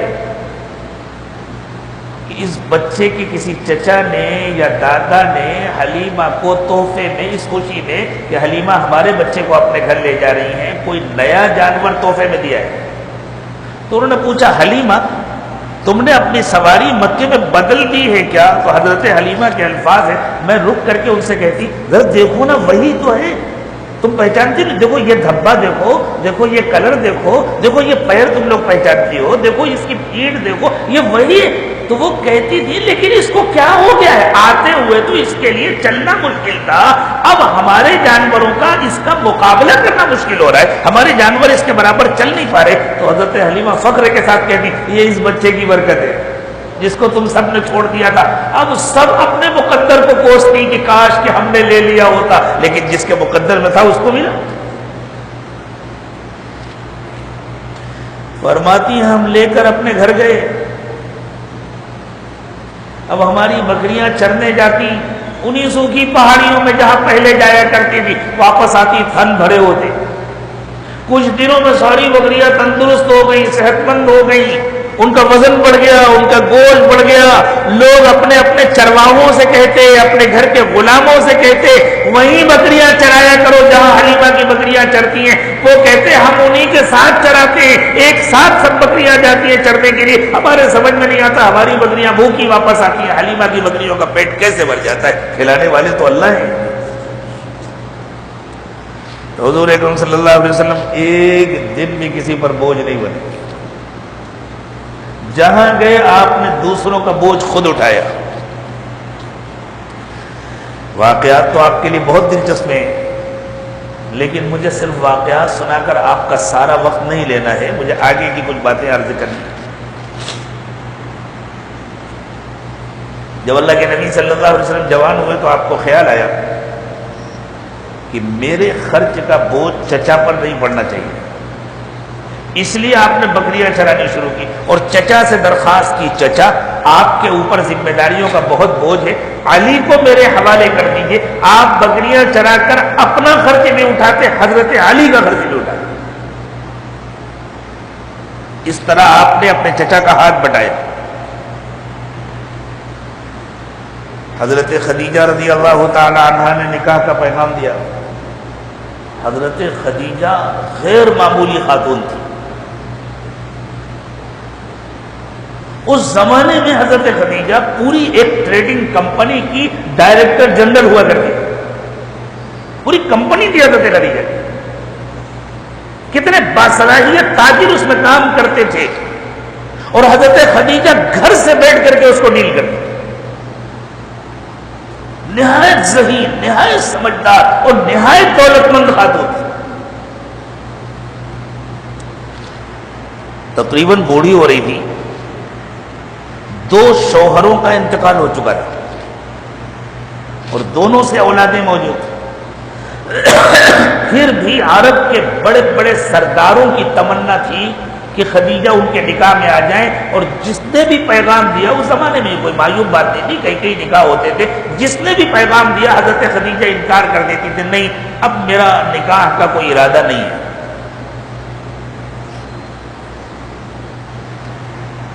کہ اس بچے کے کسی چچا نے یا دادا نے حلیمہ کو تحفے میں، اس خوشی میں کہ حلیمہ ہمارے بچے کو اپنے گھر لے جا رہی ہیں، کوئی نیا جانور تحفے میں دیا ہے۔ تو انہوں نے پوچھا حلیمہ تم نے اپنی سواری مکے میں بدل دی ہے کیا؟ تو حضرت حلیمہ کے الفاظ ہیں، میں رک کر کے ان سے کہتی ذرا دیکھو نا وہی تو ہے، تم پہچانتی نہیں؟ دیکھو یہ دھبا دیکھو، دیکھو یہ کلر دیکھو، دیکھو یہ پیر تم لوگ پہچانتی ہو، دیکھو اس کی پیٹھ دیکھو، یہ وہی ہے۔ تو وہ کہتی تھی لیکن اس کو کیا ہو گیا ہے؟ آتے ہوئے تو اس کے لیے چلنا مشکل تھا، اب ہمارے جانوروں کا اس کا مقابلہ کرنا مشکل ہو رہا ہے، ہمارے جانور اس کے برابر چل نہیں پا رہے۔ تو حضرت حلیمہ فخر کے ساتھ کہتی یہ اس بچے کی برکت ہے جس کو تم سب نے چھوڑ دیا تھا۔ اب سب اپنے مقدر کو کوستی کہ کاش کہ ہم نے لے لیا ہوتا، لیکن جس کے مقدر میں تھا اس کو ملا۔ فرماتی ہیں ہم لے کر اپنے گھر گئے، اب ہماری بکریاں چرنے جاتی انہی سوکھی پہاڑیوں میں جہاں پہلے جایا کرتی تھی، واپس آتی تھن بھرے ہوتے۔ کچھ دنوں میں ساری بکریاں تندرست ہو گئی، صحت مند ہو گئی، ان کا وزن بڑھ گیا، ان کا گوشت بڑھ گیا۔ لوگ اپنے اپنے چرواہوں سے کہتے، اپنے گھر کے غلاموں سے کہتے وہیں بکریاں چرایا کرو جہاں حلیمہ کی بکریاں چرتی ہیں۔ وہ کہتے ہم انہی کے ساتھ چراتے ہیں، ایک ساتھ سب بکریاں جاتی ہیں چرنے کے لیے، ہمارے سمجھ میں نہیں آتا ہماری بکریاں بھوکی واپس آتی ہیں، حلیمہ کی بکریوں کا پیٹ کیسے بھر جاتا ہے؟ کھلانے والے تو اللہ ہیں۔ حضور اکرم صلی اللہ علیہ وسلم ایک دن بھی کسی پر بوجھ نہیں بنے، جہاں گئے آپ نے دوسروں کا بوجھ خود اٹھایا۔ واقعات تو آپ کے لیے بہت دلچسپ ہیں، لیکن مجھے صرف واقعات سنا کر آپ کا سارا وقت نہیں لینا ہے، مجھے آگے کی کچھ باتیں عرض کرنی ہیں۔ جب اللہ کے نبی صلی اللہ علیہ وسلم جوان ہوئے تو آپ کو خیال آیا کہ میرے خرچ کا بوجھ چچا پر نہیں پڑنا چاہیے، اس لیے آپ نے بکریاں چرانی شروع کی اور چچا سے درخواست کی چچا آپ کے اوپر ذمہ داریوں کا بہت بوجھ ہے، علی کو میرے حوالے کر دیجئے، آپ بکریاں چرا کر اپنا خرچ بھی اٹھاتے، حضرت علی کا خرچ بھی اٹھاتے۔ اس طرح آپ نے اپنے چچا کا ہاتھ بٹایا۔ حضرت خدیجہ رضی اللہ تعالی عنہا نے نکاح کا پیغام دیا۔ حضرت خدیجہ غیر معمولی خاتون تھی۔ اس زمانے میں حضرت خدیجہ پوری ایک ٹریڈنگ کمپنی کی ڈائریکٹر جنرل ہوا کرتی، پوری کمپنی تھی حضرت خدیجہ، کتنے باصلاحیت تاجر اس میں کام کرتے تھے، اور حضرت خدیجہ گھر سے بیٹھ کر کے اس کو ڈیل کرتی، نہایت ذہین، نہایت سمجھدار اور نہایت دولت مند خاتون تھی۔ تقریباً بوڑھی ہو رہی تھی، 2 شوہروں کا انتقال ہو چکا تھا اور دونوں سے اولادیں موجود تھیں، پھر بھی عرب کے بڑے بڑے سرداروں کی تمنا تھی کہ خدیجہ ان کے نکاح میں آ جائیں، اور جس نے بھی پیغام دیا، اس زمانے میں کوئی معیوب بات نہیں تھی، کئی کئی نکاح ہوتے تھے، جس نے بھی پیغام دیا حضرت خدیجہ انکار کر دیتی تھی، نہیں اب میرا نکاح کا کوئی ارادہ نہیں ہے۔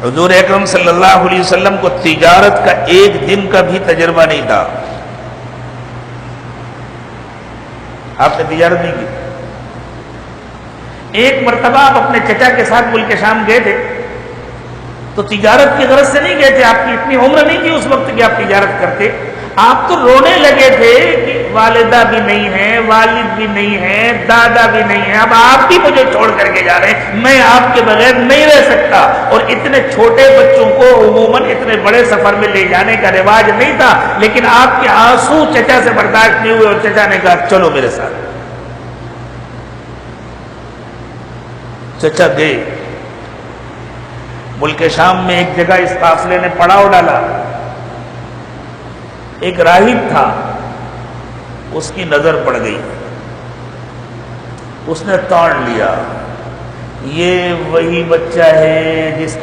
حضور اکرم صلی اللہ علیہ وسلم کو تجارت کا ایک دن کا بھی تجربہ نہیں تھا، آپ نے تجارت نہیں کی۔ ایک مرتبہ آپ اپنے چچا کے ساتھ ملک شام گئے تھے، تو تجارت کی غرض سے نہیں گئے تھے، آپ کی اتنی عمر نہیں تھی اس وقت کہ آپ تجارت کرتے، آپ تو رونے لگے تھے کہ والدہ بھی نہیں ہے، والد بھی نہیں ہے، دادا بھی نہیں ہے، اب آپ بھی مجھے چھوڑ کر کے جا رہے ہیں، میں آپ کے بغیر نہیں رہ سکتا۔ اور اتنے چھوٹے بچوں کو عموماً اتنے بڑے سفر میں لے جانے کا رواج نہیں تھا، لیکن آپ کے آنسو چچا سے برداشت نہیں ہوئے اور چچا نے کہا چلو میرے ساتھ۔ چچا گئے، ملک شام میں ایک جگہ اس قافلے نے پڑاؤ ڈالا، ایک راہب تھا، اس کی نظر پڑ گئی، اس نے تان لیا یہ وہی بچہ ہے جس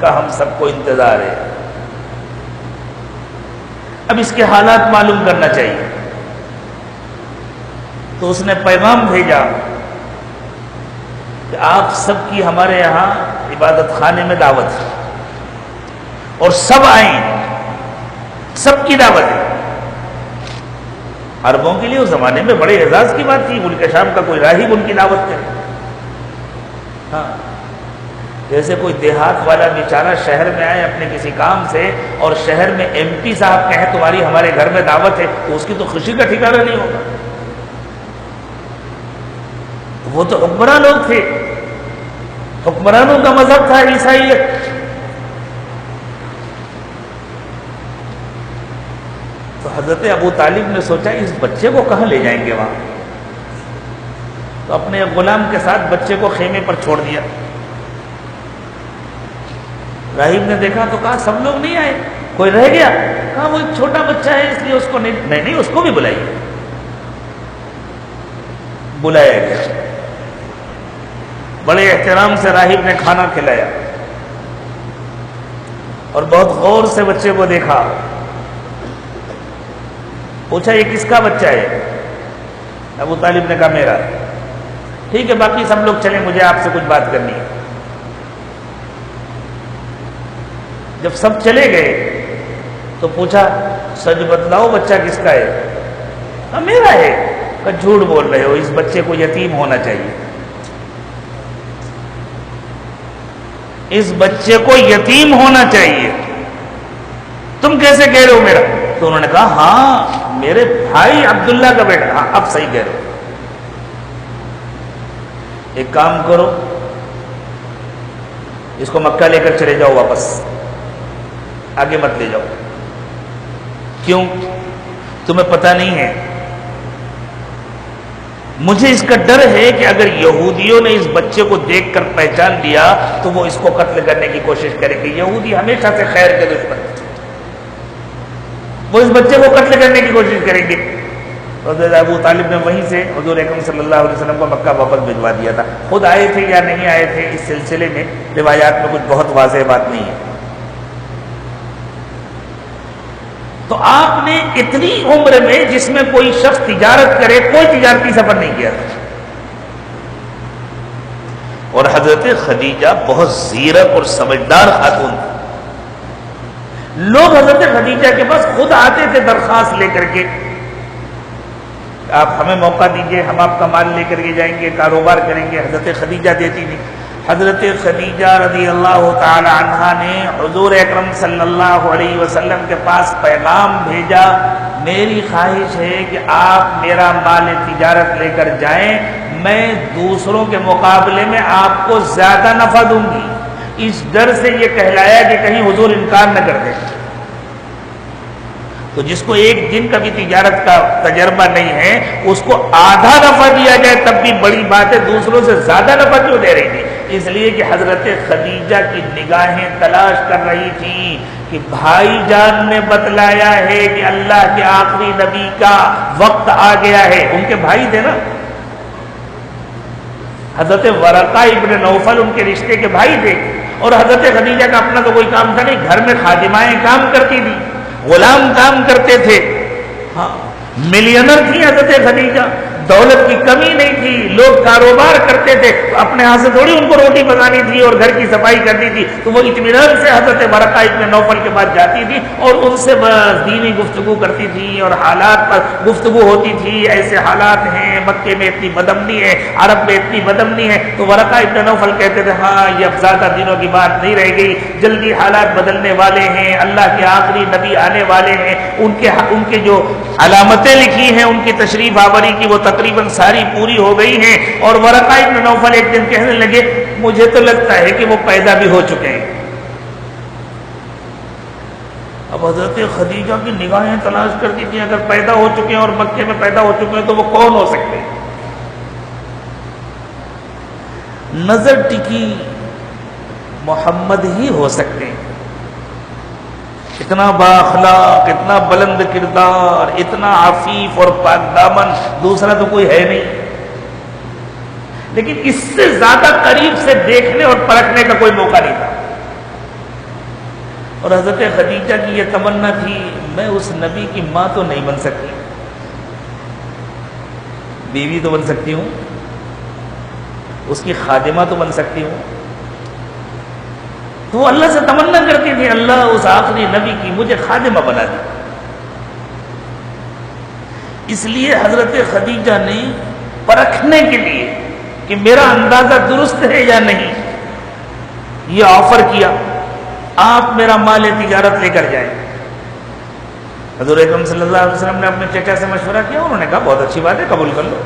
کا ہم سب کو انتظار ہے، اب اس کے حالات معلوم کرنا چاہیے۔ تو اس نے پیغام بھیجا کہ آپ سب کی ہمارے یہاں عبادت خانے میں دعوت ہے اور سب آئیں، سب کی دعوت ہے۔ عربوں کے لیے اس زمانے میں بڑے اعزاز کی بات تھی، ملک شام کا کوئی راہب ان کی دعوت کرے۔ ہاں، جیسے کوئی دیہات والا بیچارہ شہر میں آئے اپنے کسی کام سے اور شہر میں ایم پی صاحب کہیں تمہاری ہمارے گھر میں دعوت ہے، تو اس کی تو خوشی کا ٹھکانہ نہیں ہوگا۔ وہ تو حکمراں لوگ تھے، حکمرانوں کا مذہب تھا عیسائیت۔ تو حضرت ابو طالب نے سوچا اس بچے کو کہاں لے جائیں گے وہاں، تو اپنے غلام کے ساتھ بچے کو خیمے پر چھوڑ دیا۔ راہب نے دیکھا تو کہا سب لوگ نہیں آئے، کوئی رہ گیا؟ کہا وہ ایک چھوٹا بچہ ہے اس لیے اس کو نہیں اس کو بھی بلائیے۔ بلایا گیا، بڑے احترام سے راہب نے کھانا کھلایا اور بہت غور سے بچے کو دیکھا، پوچھا یہ کس کا بچہ ہے؟ ابو طالب نے کہا میرا۔ ٹھیک ہے باقی سب لوگ چلیں، مجھے آپ سے کچھ بات کرنی ہے۔ جب سب چلے گئے تو پوچھا سچ بتلاؤ بچہ کس کا ہے؟ کہا میرا ہے۔ کہا جھوٹ بول رہے ہو، اس بچے کو یتیم ہونا چاہیے، اس بچے کو یتیم ہونا چاہیے، تم کیسے کہہ رہے ہو میرا؟ تو انہوں نے کہا ہاں میرے بھائی عبداللہ کا بیٹا۔ ہاں اب صحیح کہہ رہے ہو، ایک کام کرو اس کو مکہ لے کر چلے جاؤ، واپس آگے مت لے جاؤ۔ کیوں؟ تمہیں پتہ نہیں ہے، مجھے اس کا ڈر ہے کہ اگر یہودیوں نے اس بچے کو دیکھ کر پہچان لیا تو وہ اس کو قتل کرنے کی کوشش کریں گے۔ یہودی ہمیشہ سے خیر کے دشمن، وہ اس بچے کو قتل کرنے کی کوشش کریں گے۔ حضرت ابو طالب نے وہیں سے حضور اکرم صلی اللہ علیہ وسلم کو مکہ واپس بھجوا دیا تھا۔ خود آئے تھے یا نہیں آئے تھے اس سلسلے میں روایات میں کچھ بہت واضح بات نہیں ہے۔ تو آپ نے اتنی عمر میں جس میں کوئی شخص تجارت کرے کوئی تجارتی سفر نہیں کیا، اور حضرت خدیجہ بہت زیرک اور سمجھدار خاتون تھی۔ لوگ حضرت خدیجہ کے پاس خود آتے تھے درخواست لے کر کے، آپ ہمیں موقع دیجئے، ہم آپ کا مال لے کر کے جائیں گے، کاروبار کریں گے۔ حضرت خدیجہ دیتی نہیں۔ حضرت خدیجہ رضی اللہ تعالی عنہا نے حضور اکرم صلی اللہ علیہ وسلم کے پاس پیغام بھیجا، میری خواہش ہے کہ آپ میرا مال تجارت لے کر جائیں، میں دوسروں کے مقابلے میں آپ کو زیادہ نفع دوں گی۔ اس ڈر سے یہ کہلایا کہ کہیں حضور انکار نہ کر دیں۔ تو جس کو ایک دن کا بھی تجارت کا تجربہ نہیں ہے اس کو آدھا نفع دیا جائے تب بھی بڑی بات ہے، دوسروں سے زیادہ نفع کیوں دے رہی تھی؟ اس لیے کہ حضرت خدیجہ کی نگاہیں تلاش کر رہی تھی کہ بھائی جان نے بتلایا ہے کہ اللہ کے آخری نبی کا وقت آ گیا ہے۔ ان کے بھائی تھے نا، حضرت ورقہ ابن نوفل ان کے رشتے کے بھائی تھے، اور حضرت خدیجہ کا اپنا تو کوئی کام تھا نہیں، گھر میں خادمائیں کام کرتی تھی، غلام کام کرتے تھے۔ ہاں ملینر تھی حضرت خدیجہ، دولت کی کمی نہیں تھی، لوگ کاروبار کرتے تھے، اپنے ہاتھ سے تھوڑی ان کو روٹی پکانی تھی اور گھر کی صفائی کرنی تھی، تو وہ اطمینان سے حضرت ورقہ ابن نوفل کے پاس جاتی تھی اور ان سے دینی گفتگو کرتی تھی اور حالات پر گفتگو ہوتی تھی۔ ایسے حالات ہیں، مکے میں اتنی بدامنی ہے، عرب میں اتنی بدامنی ہے، تو ورقہ ابن نوفل کہتے تھے ہاں یہ اب زیادہ دنوں کی بات نہیں رہ گئی، جلدی حالات بدلنے والے ہیں، اللہ کے آخری نبی آنے والے ہیں، ان کے جو علامتیں لکھی ہیں ان کی تشریف آوری کی، وہ تقریباً ساری پوری ہو گئی ہیں. اور ورقہ ابن نوفل ایک دن کہنے لگے مجھے تو لگتا ہے کہ وہ پیدا بھی ہو چکے ہیں. اب حضرت خدیجہ کی نگاہیں تلاش کرتی تھیں اگر پیدا ہو چکے ہیں اور مکے میں پیدا ہو چکے ہیں تو وہ کون ہو سکتے ہیں. نظر ٹکی محمد ہی ہو سکتے ہیں. اتنا بااخلاق، اتنا بلند کردار، اتنا عفیف اور پاک دامن دوسرا تو کوئی ہے نہیں. لیکن اس سے زیادہ قریب سے دیکھنے اور پرکھنے کا کوئی موقع نہیں تھا. اور حضرت خدیجہ کی یہ تمنا تھی میں اس نبی کی ماں تو نہیں بن سکتی، بیوی تو بن سکتی ہوں، اس کی خادمہ تو بن سکتی ہوں. تو وہ اللہ سے تمنا کرتی تھی اللہ اس آخری نبی کی مجھے خادمہ بنا دی. اس لیے حضرت خدیجہ نے پرکھنے کے لیے کہ میرا اندازہ درست ہے یا نہیں یہ آفر کیا آپ میرا مال تجارت لے کر جائیں. حضور اکرم صلی اللہ علیہ وسلم نے اپنے چچا سے مشورہ کیا، انہوں نے کہا بہت اچھی بات ہے قبول کر لو.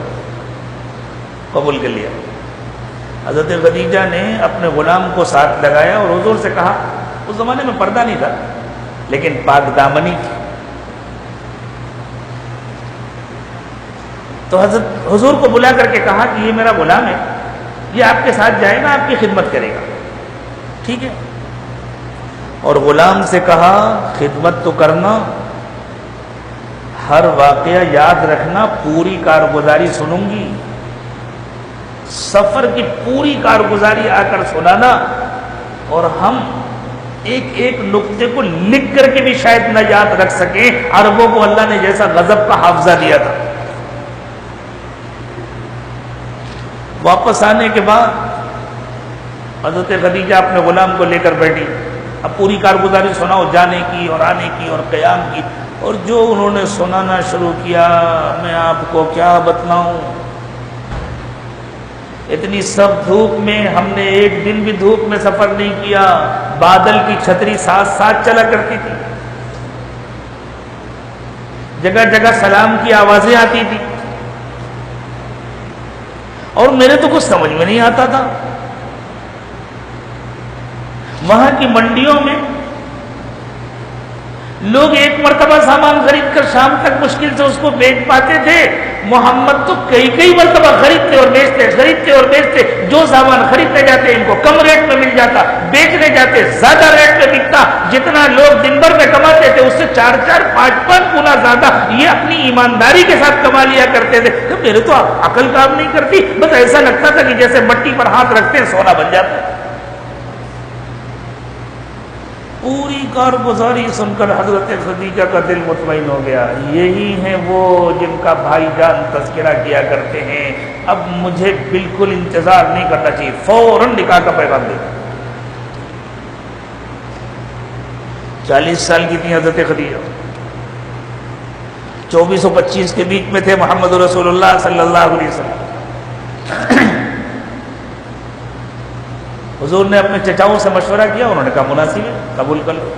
قبول کر لیا. حضرت خدیجہ نے اپنے غلام کو ساتھ لگایا اور حضور سے کہا، اس زمانے میں پردہ نہیں تھا لیکن پاک دامنی تھی. تو حضرت حضور کو بلا کر کے کہا کہ یہ میرا غلام ہے، یہ آپ کے ساتھ جائے گا، آپ کی خدمت کرے گا. ٹھیک ہے. اور غلام سے کہا خدمت تو کرنا، ہر واقعہ یاد رکھنا، پوری کارگزاری سنوں گی، سفر کی پوری کارگزاری آ کر سنانا، اور ہم ایک ایک نقطے کو لکھ کر کے بھی شاید نہ یاد رکھ سکیں. عربوں کو اللہ نے جیسا غضب کا حافظہ دیا تھا. واپس آنے کے بعد حضرت خدیجہ اپنے غلام کو لے کر بیٹھی. اب پوری کارگزاری سناؤ، جانے کی اور آنے کی اور قیام کی. اور جو انہوں نے سنانا شروع کیا میں آپ کو کیا بتلاؤں. اتنی سخت دھوپ میں ہم نے ایک دن بھی دھوپ میں سفر نہیں کیا. بادل کی چھتری ساتھ ساتھ چلا کرتی تھی، جگہ جگہ سلام کی آوازیں آتی تھی. اور میرے تو کچھ سمجھ میں نہیں آتا تھا. وہاں کی منڈیوں میں لوگ ایک مرتبہ سامان خرید کر شام تک مشکل سے اس کو بیچ پاتے تھے. محمد تو کئی مرتبہ خریدتے اور بیچتے، خریدتے اور بیچتے. جو سامان خریدنے جاتے ان کو کم ریٹ میں مل جاتا، بیچنے جاتے زیادہ ریٹ میں بکتا. جتنا لوگ دن بھر میں کماتے تھے اس سے 4-5 گنا زیادہ یہ اپنی ایمانداری کے ساتھ کما لیا کرتے تھے. تو میرے تو عقل کام نہیں کرتی، بس ایسا لگتا تھا کہ جیسے مٹی پر ہاتھ رکھتے ہیں سونا بن جاتا ہے. پوری کارگزاری سن کر حضرت خدیجہ کا دل مطمئن ہو گیا. یہی ہیں وہ جن کا بھائی جان تذکرہ کیا کرتے ہیں. اب مجھے بالکل انتظار نہیں کرنا چاہیے، فوراً نکاح کا پیغام دے. 40 سال کی تھی حضرت خدیجہ، 24 و 25 کے بیچ میں تھے محمد رسول اللہ صلی اللہ علیہ وسلم. حضور نے اپنے چچاؤں سے مشورہ کیا، انہوں نے کہا مناسب ہے قبول کر لو.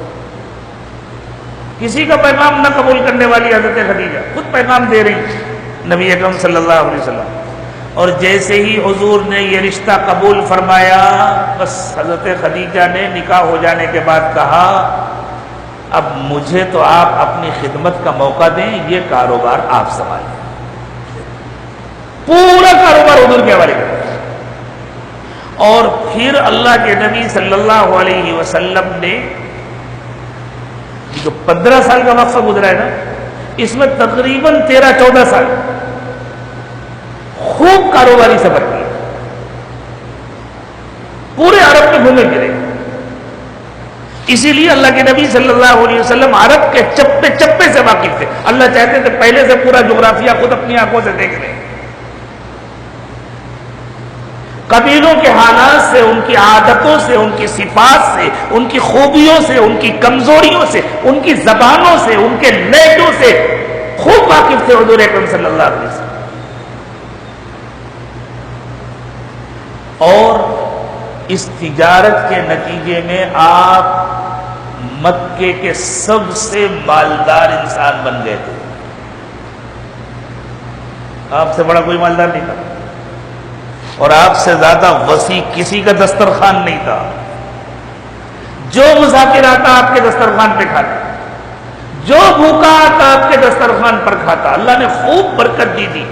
کسی کا پیغام نہ قبول کرنے والی حضرت خدیجہ خود پیغام دے رہی نبی اکرم صلی اللہ علیہ وسلم. اور جیسے ہی حضور نے یہ رشتہ قبول فرمایا بس حضرت خدیجہ نے نکاح ہو جانے کے بعد کہا اب مجھے تو آپ اپنی خدمت کا موقع دیں، یہ کاروبار آپ سنبھالیں. پورا کاروبار حضور کے حوالے کر. اور پھر اللہ کے نبی صلی اللہ علیہ وسلم نے جو 15 سال کا وقفہ گزرا ہے نا، اس میں تقریباً 13-14 سال خوب کاروباری سفر کیا. پورے عرب میں گھومے پھرے. اسی لیے اللہ کے نبی صلی اللہ علیہ وسلم عرب کے چپے چپے سے واقف تھے. اللہ چاہتے تھے پہلے سے پورا جغرافیہ خود اپنی آنکھوں سے دیکھ لیں. قبیلوں کے حالات سے، ان کی عادتوں سے، ان کی صفات سے، ان کی خوبیوں سے، ان کی کمزوریوں سے، ان کی زبانوں سے، ان کے لہجوں سے خوب واقف تھے حضور اکرم صلی اللہ علیہ وسلم. اور اس تجارت کے نتیجے میں آپ مکے کے سب سے مالدار انسان بن گئے تھے. آپ سے بڑا کوئی مالدار نہیں تھا، اور آپ سے زیادہ وسیع کسی کا دسترخوان نہیں تھا. جو مسافر آتا آپ کے دسترخوان پہ کھاتا، جو بھوکا آتا آپ کے دسترخوان پر کھاتا. اللہ نے خوب برکت دی تھی،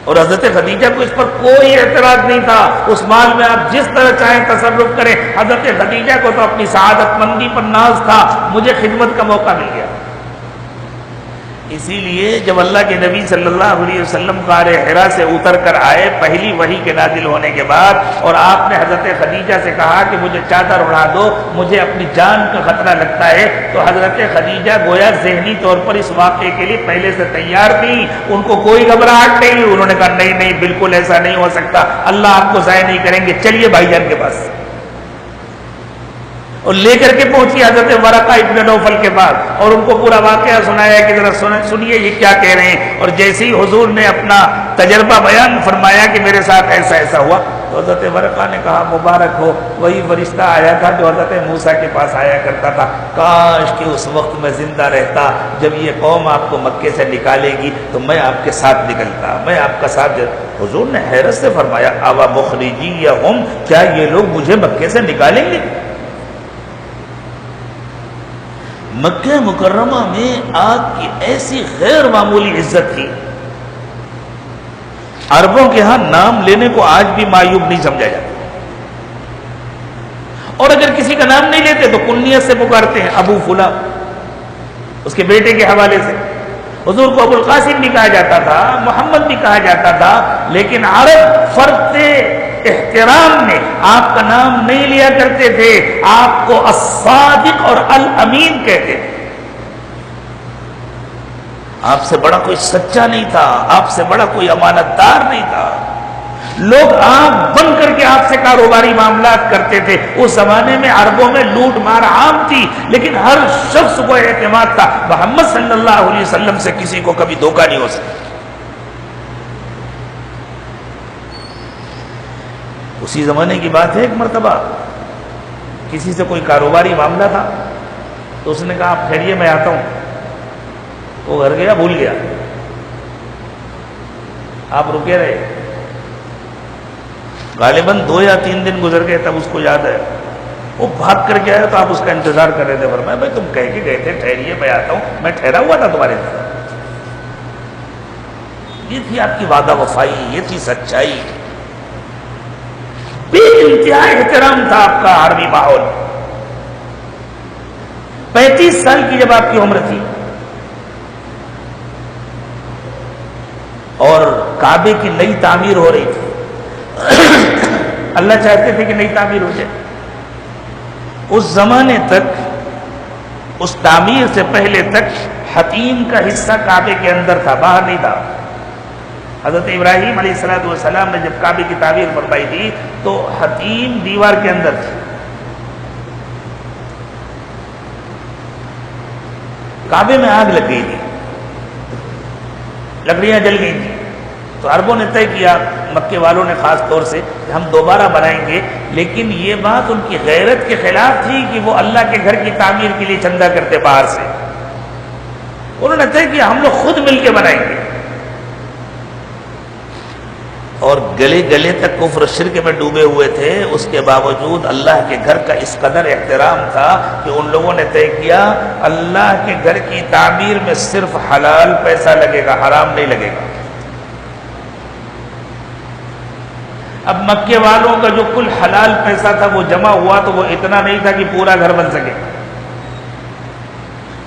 اور حضرت خدیجہ کو اس پر کوئی اعتراض نہیں تھا. اس مال میں آپ جس طرح چاہیں تصرف کریں. حضرت خدیجہ کو تو اپنی سعادت مندی پر ناز تھا، مجھے خدمت کا موقع مل گیا. اسی لیے جب اللہ کے نبی صلی اللہ علیہ وسلم غار حرا سے اتر کر آئے پہلی وحی کے نازل ہونے کے بعد، اور آپ نے حضرت خدیجہ سے کہا کہ مجھے چادر اڑا دو، مجھے اپنی جان کا خطرہ لگتا ہے، تو حضرت خدیجہ گویا ذہنی طور پر اس واقعے کے لیے پہلے سے تیار تھی. ان کو کوئی گھبراہٹ نہیں. انہوں نے کہا نہیں نہیں، بالکل ایسا نہیں ہو سکتا، اللہ آپ کو ضائع نہیں کریں گے، چلیے بھائی جان کے پاس. اور لے کر کے پہنچی حضرت ورقہ ابن نوفل کے پاس، اور ان کو پورا واقعہ سنایا کہ ذرا سنیے یہ کیا کہہ رہے ہیں. اور جیسے ہی حضور نے اپنا تجربہ بیان فرمایا کہ میرے ساتھ ایسا ایسا ہوا، تو حضرت ورقہ نے کہا مبارک ہو، وہی فرشتہ آیا تھا جو حضرت موسیٰ کے پاس آیا کرتا تھا. کاش کہ اس وقت میں زندہ رہتا، جب یہ قوم آپ کو مکے سے نکالے گی تو میں آپ کے ساتھ نکلتا، میں آپ کا ساتھ. حضور نے حیرت سے فرمایا اوا مخرجیہم، کیا یہ لوگ مجھے مکے سے نکالیں گے؟ مکہ مکرمہ میں آگ کی ایسی غیر معمولی عزت تھی، عربوں کے ہاں نام لینے کو آج بھی معیوب نہیں سمجھا جاتا. اور اگر کسی کا نام نہیں لیتے تو کنیت سے پکارتے ہیں، ابو فلاں، اس کے بیٹے کے حوالے سے. حضور کو ابو القاسم بھی کہا جاتا تھا، محمد بھی کہا جاتا تھا، لیکن عرب فرد احترام میں آپ کا نام نہیں لیا کرتے تھے، آپ کو الصادق اور الامین کہتے تھے. آپ سے بڑا کوئی سچا نہیں تھا، آپ سے بڑا کوئی امانت دار نہیں تھا. لوگ آنکھ بن کر کے آپ سے کاروباری معاملات کرتے تھے. اس زمانے میں عربوں میں لوٹ مار عام تھی، لیکن ہر شخص کو اعتماد تھا. محمد صلی اللہ علیہ وسلم سے کسی کو کبھی دھوکہ نہیں ہو سکتا. اسی زمانے کی بات ہے، ایک مرتبہ کسی سے کوئی کاروباری معاملہ تھا، تو اس نے کہا آپ ٹھہریے میں آتا ہوں. وہ گھر گیا، بھول گیا. آپ رکے رہے، غالباً 2 یا 3 دن گزر گئے، تب اس کو یاد ہے. وہ بھاگ کر کے آیا تو آپ اس کا انتظار کر رہے تھے. فرمایا بھائی تم کہہ کے گئے تھے ٹھہریے میں آتا ہوں، میں ٹھہرا ہوا تھا تمہارے انتظار. یہ تھی آپ کی وعدہ وفائی، یہ تھی سچائی. بے انتہا احترام تھا آپ کا عربی ماحول. 35 سال کی جب آپ کی عمر تھی اور کعبے کی نئی تعمیر ہو رہی تھی، اللہ چاہتے تھے کہ نئی تعمیر ہو جائے. اس زمانے تک، اس تعمیر سے پہلے تک حتیم کا حصہ کعبے کے اندر تھا، باہر نہیں تھا. حضرت ابراہیم علیہ السلام نے جب کعبے کی تعمیر فرمائی تھی تو حتیم دیوار کے اندر تھی. کعبے میں آگ لگ گئی تھی، لکڑیاں جل گئی تھیں. تو عربوں نے طے کیا، مکے والوں نے خاص طور سے، کہ ہم دوبارہ بنائیں گے. لیکن یہ بات ان کی غیرت کے خلاف تھی کہ وہ اللہ کے گھر کی تعمیر کے لیے چندہ کرتے باہر سے. انہوں نے طے کیا ہم لوگ خود مل کے بنائیں گے. اور گلے گلے تک کفر شرک میں ڈوبے ہوئے تھے. اس کے باوجود اللہ کے گھر کا اس قدر احترام تھا کہ ان لوگوں نے طے کیا اللہ کے گھر کی تعمیر میں صرف حلال پیسہ لگے گا، حرام نہیں لگے گا. اب مکے والوں کا جو کل حلال پیسہ تھا وہ جمع ہوا تو وہ اتنا نہیں تھا کہ پورا گھر بن سکے.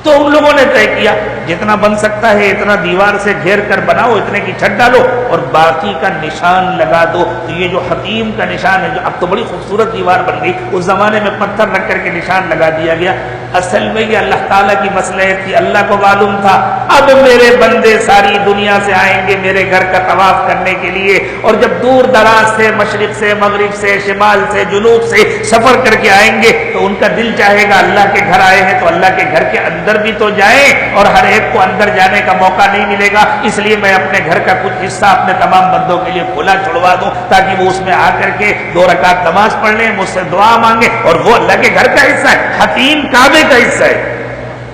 تو ان لوگوں نے طے کیا جتنا بن سکتا ہے اتنا دیوار سے گھیر کر بناؤ، اتنے کی چھت ڈالو اور باقی کا نشان لگا دو. تو یہ جو حتیم کا نشان ہے، جو اب تو بڑی خوبصورت دیوار بن گئی، اس زمانے میں پتھر رکھ کر کے نشان لگا دیا گیا. اصل میں یہ اللہ تعالیٰ کی مصلحت تھی. اللہ کو معلوم تھا اب میرے بندے ساری دنیا سے آئیں گے میرے گھر کا طواف کرنے کے لیے، اور جب دور دراز سے، مشرق سے، مغرب سے، شمال سے، جنوب سے سفر کر کے آئیں گے تو ان کا دل چاہے گا اللہ کے گھر آئے ہیں تو اللہ کے گھر کے اندر بھی تو جائیں، اور ہر ایک کو اندر جانے کا موقع نہیں ملے گا. اس لیے میں اپنے گھر کا کچھ حصہ اپنے تمام بندوں کے لیے کھلا چھوڑوا دوں تاکہ وہ اس میں آ کر کے 2 رکعت نماز پڑھ لیں، مجھ سے دعا مانگے. اور وہ اللہ کے گھر کا حصہ ہے، حتیم کعبے کا حصہ ہے.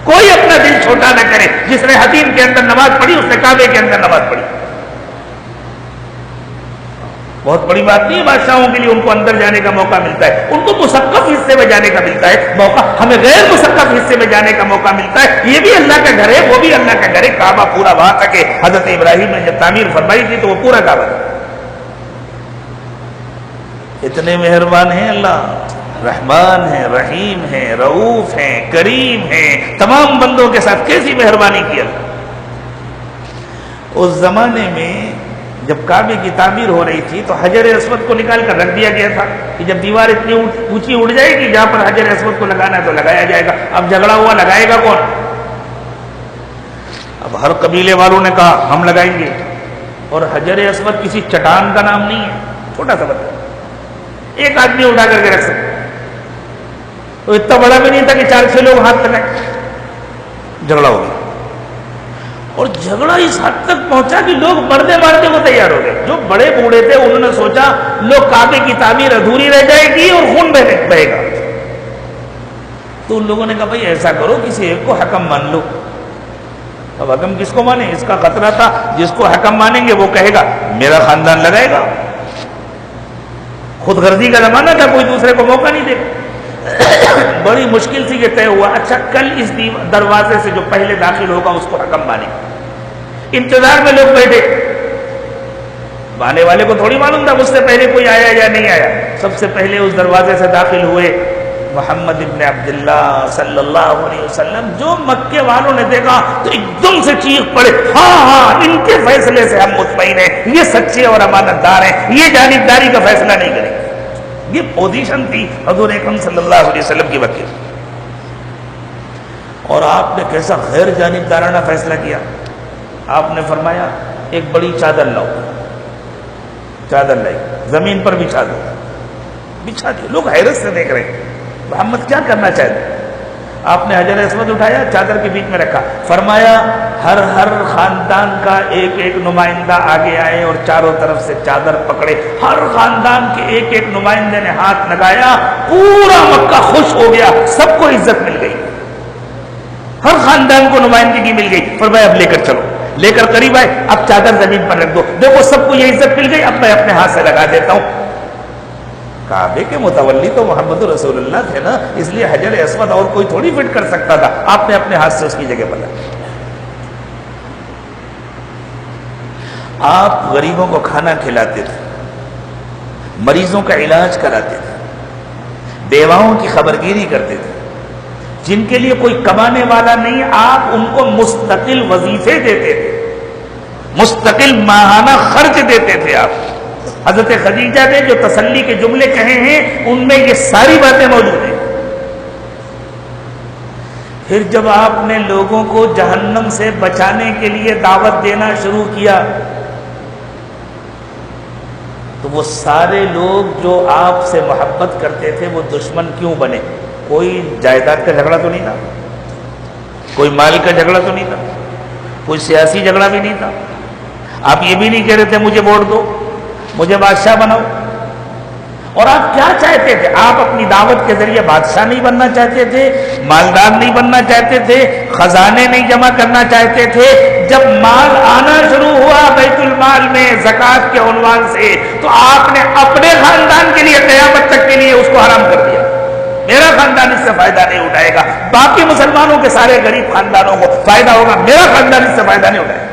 کوئی اپنا دل چھوٹا نہ کرے. جس نے حتیم کے اندر نماز پڑھی اس نے کعبے کے اندر نماز پڑھی. بہت بڑی بات نہیں ہے بادشاہوں کے لیے، ان کو اندر جانے کا موقع ملتا ہے، ان کو مسقف حصے میں جانے کا ملتا ہے موقع، ہمیں غیر مسقف حصے میں جانے کا موقع ملتا ہے۔ یہ بھی اللہ کا گھر ہے، وہ بھی اللہ کا گھر ہے۔ کعبہ پورا وہاں تک ہے، حضرت ابراہیم نے جب تعمیر فرمائی تھی تو وہ پورا کعبہ تھا۔ اتنے مہربان ہیں اللہ، رحمان ہیں، رحیم ہیں، رؤوف ہیں، کریم ہیں، تمام بندوں کے ساتھ کیسی مہربانی کی اللہ۔ اس زمانے میں جب کعبے کی تعمیر ہو رہی تھی تو حجر اسود کو نکال کر رکھ دیا گیا تھا کہ جب دیوار اتنی اونچی اٹھ جائے گی جہاں پر حجر اسود کو لگانا ہے تو لگایا جائے گا۔ اب جھگڑا ہوا، لگائے گا کون؟ اب ہر قبیلے والوں نے کہا ہم لگائیں گے، اور حجر اسود کسی چٹان کا نام نہیں ہے، چھوٹا سا پتھر، ایک آدمی اٹھا کر کے رکھ سکتے، تو اتنا بڑا بھی نہیں تھا کہ 4-6 لوگ ہاتھ لگائیں۔ جھگڑا ہو گیا، اور جھگڑا اس حد تک پہنچا کہ لوگ مرنے مارنے کو تیار ہو گئے۔ جو بڑے بوڑھے تھے انہوں نے سوچا لوگ کعبے کی تعمیر ادھوری رہ جائے گی اور خون بہے گا، تو ان لوگوں نے کہا بھائی ایسا کرو کسی ایک کو حکم مان لو۔ اب حکم کس کو مانے؟ اس کا خطرہ تھا جس کو حکم مانیں گے وہ کہے گا میرا خاندان لگائے گا، خود غرضی کا زمانہ تھا، کوئی دوسرے کو موقع نہیں دے گا۔ بڑی مشکل سے یہ طے ہوا اچھا کل اس دروازے سے جو پہلے داخل ہوگا اس کو حکم مانے۔ انتظار میں لوگ بیٹھے، آنے والے کو تھوڑی معلوم تھا مجھ سے پہلے کوئی آیا یا نہیں آیا۔ سب سے پہلے اس دروازے سے داخل ہوئے محمد ابن عبداللہ صلی اللہ علیہ وسلم۔ جو مکے والوں نے دیکھا تو ایک دم سے چیخ پڑے، ہاں ہاں ان کے فیصلے سے ہم مطمئن ہیں، یہ سچے اور امانت دار ہیں، یہ جانبداری کا فیصلہ نہیں کریں گے۔ یہ پوزیشن تھی حضور اکرم صلی اللہ علیہ وسلم کی وکیل، اور آپ نے کیسا غیر جانبدارانہ فیصلہ کیا۔ آپ نے فرمایا ایک بڑی چادر لاؤ، چادر لائی، زمین پر بچھا دو، بچھا دی۔ لوگ حیرت سے دیکھ رہے ہیں محمد کیا کرنا چاہتے۔ آپ نے حجر اسود اٹھایا، چادر کے بیچ میں رکھا، فرمایا ہر خاندان کا ایک نمائندہ آگے آئے اور چاروں طرف سے چادر پکڑے۔ ہر خاندان کے ایک نمائندے نے ہاتھ لگایا، پورا مکہ خوش ہو گیا، سب کو عزت مل گئی، ہر خاندان کو نمائندگی مل گئی۔ فرمایا اب لے کر چلو، لے کر قریب آئے، اب چادر زمین پر رکھ دو، دیکھو سب کو یہ عزت مل گئی، اب میں اپنے ہاتھ سے لگا دیتا ہوں۔ کعبے کے متولی تو محمد رسول اللہ تھے نا، اس لیے حجر اسود اور کوئی تھوڑی فٹ کر سکتا تھا، آپ نے اپنے ہاتھ سے اس کی جگہ پر لگا۔ آپ غریبوں کو کھانا کھلاتے تھے، مریضوں کا علاج کراتے تھے، بیواؤں کی خبرگیری کرتے تھے، جن کے لیے کوئی کمانے والا نہیں آپ ان کو مستقل وظیفے دیتے تھے، مستقل ماہانہ خرچ دیتے تھے۔ آپ حضرت خدیجہ نے جو تسلی کے جملے کہے ہیں ان میں یہ ساری باتیں موجود ہیں۔ پھر جب آپ نے لوگوں کو جہنم سے بچانے کے لیے دعوت دینا شروع کیا تو وہ سارے لوگ جو آپ سے محبت کرتے تھے وہ دشمن کیوں بنے؟ کوئی جائیداد کا جھگڑا تو نہیں تھا، کوئی مال کا جھگڑا تو نہیں تھا، کوئی سیاسی جھگڑا بھی نہیں تھا۔ آپ یہ بھی نہیں کہہ رہے تھے مجھے ووٹ دو، مجھے بادشاہ بناؤ۔ اور آپ کیا چاہتے تھے؟ آپ اپنی دعوت کے ذریعے بادشاہ نہیں بننا چاہتے تھے، مالدار نہیں بننا چاہتے تھے، خزانے نہیں جمع کرنا چاہتے تھے۔ جب مال آنا شروع ہوا بیت المال میں زکوٰۃ کے عنوان سے تو آپ نے اپنے خاندان کے لیے قیامت تک کے لیے اس کو حرام کر دیا۔ میرا خاندان اس سے فائدہ نہیں اٹھائے گا، باقی مسلمانوں کے سارے غریب خاندانوں کو فائدہ ہوگا، میرا خاندان اس سے فائدہ نہیں اٹھائے گا۔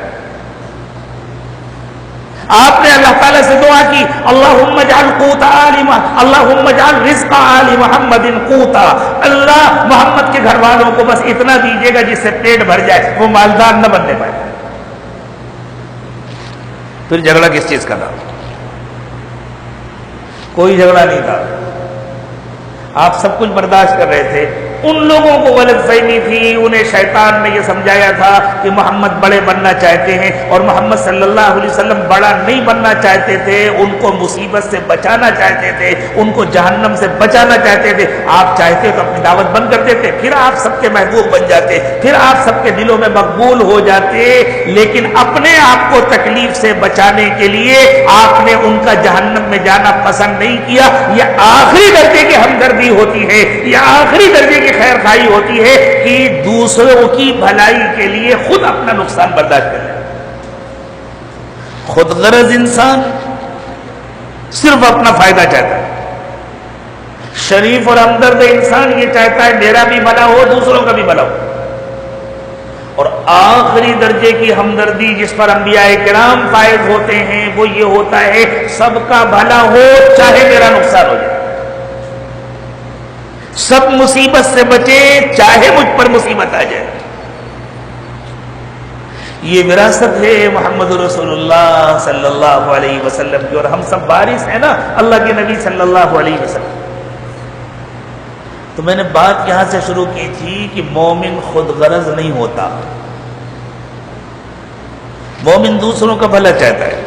آپ نے اللہ تعالیٰ سے دعا کی اللہم اجعل قوت اللہم اجعل رزق آل محمد قوتا، اللہ محمد کے گھر والوں کو بس اتنا دیجیے گا جس سے پیٹ بھر جائے، وہ مالدار نہ بننے پائے۔ پھر جھگڑا کس چیز کا تھا؟ کوئی جھگڑا نہیں تھا، آپ سب کچھ برداشت کر رہے تھے۔ ان لوگوں کو غلط فہمی تھی، انہیں شیطان نے یہ سمجھایا تھا کہ محمد بڑے بننا چاہتے ہیں اور محمد صلی اللہ علیہ وسلم بڑا نہیں بننا چاہتے تھے، ان کو مصیبت سے بچانا چاہتے تھے، ان کو جہنم سے بچانا چاہتے تھے۔ آپ چاہتے تو اپنی دعوت بند کرتے تھے، پھر آپ سب کے محبوب بن جاتے، پھر آپ سب کے دلوں میں مقبول ہو جاتے، لیکن اپنے آپ کو تکلیف سے بچانے کے لیے آپ نے ان کا جہنم میں جانا پسند نہیں کیا۔ یہ آخری درجے کی ہمدردی ہوتی ہے، یہ آخری درجے کی خیر خواہی ہوتی ہے کہ دوسروں کی بھلائی کے لیے خود اپنا نقصان برداشت کر لے۔ خود غرض انسان صرف اپنا فائدہ چاہتا ہے. شریف اور ہمدرد انسان یہ چاہتا ہے میرا بھی بھلا ہو دوسروں کا بھی بھلا ہو. اور آخری درجے کی ہمدردی جس پر انبیاء کرام فائز ہوتے ہیں وہ یہ ہوتا ہے سب کا بھلا ہو چاہے میرا نقصان ہو جائے. سب مصیبت سے بچے چاہے مجھ پر مصیبت آ جائے. یہ وراثت ہے محمد رسول اللہ صلی اللہ علیہ وسلم کی. اور ہم سب وارث ہیں نا اللہ کے نبی صلی اللہ علیہ وسلم. تو میں نے بات یہاں سے شروع کی تھی کہ مومن خود غرض نہیں ہوتا. مومن دوسروں کا بھلا چاہتا ہے,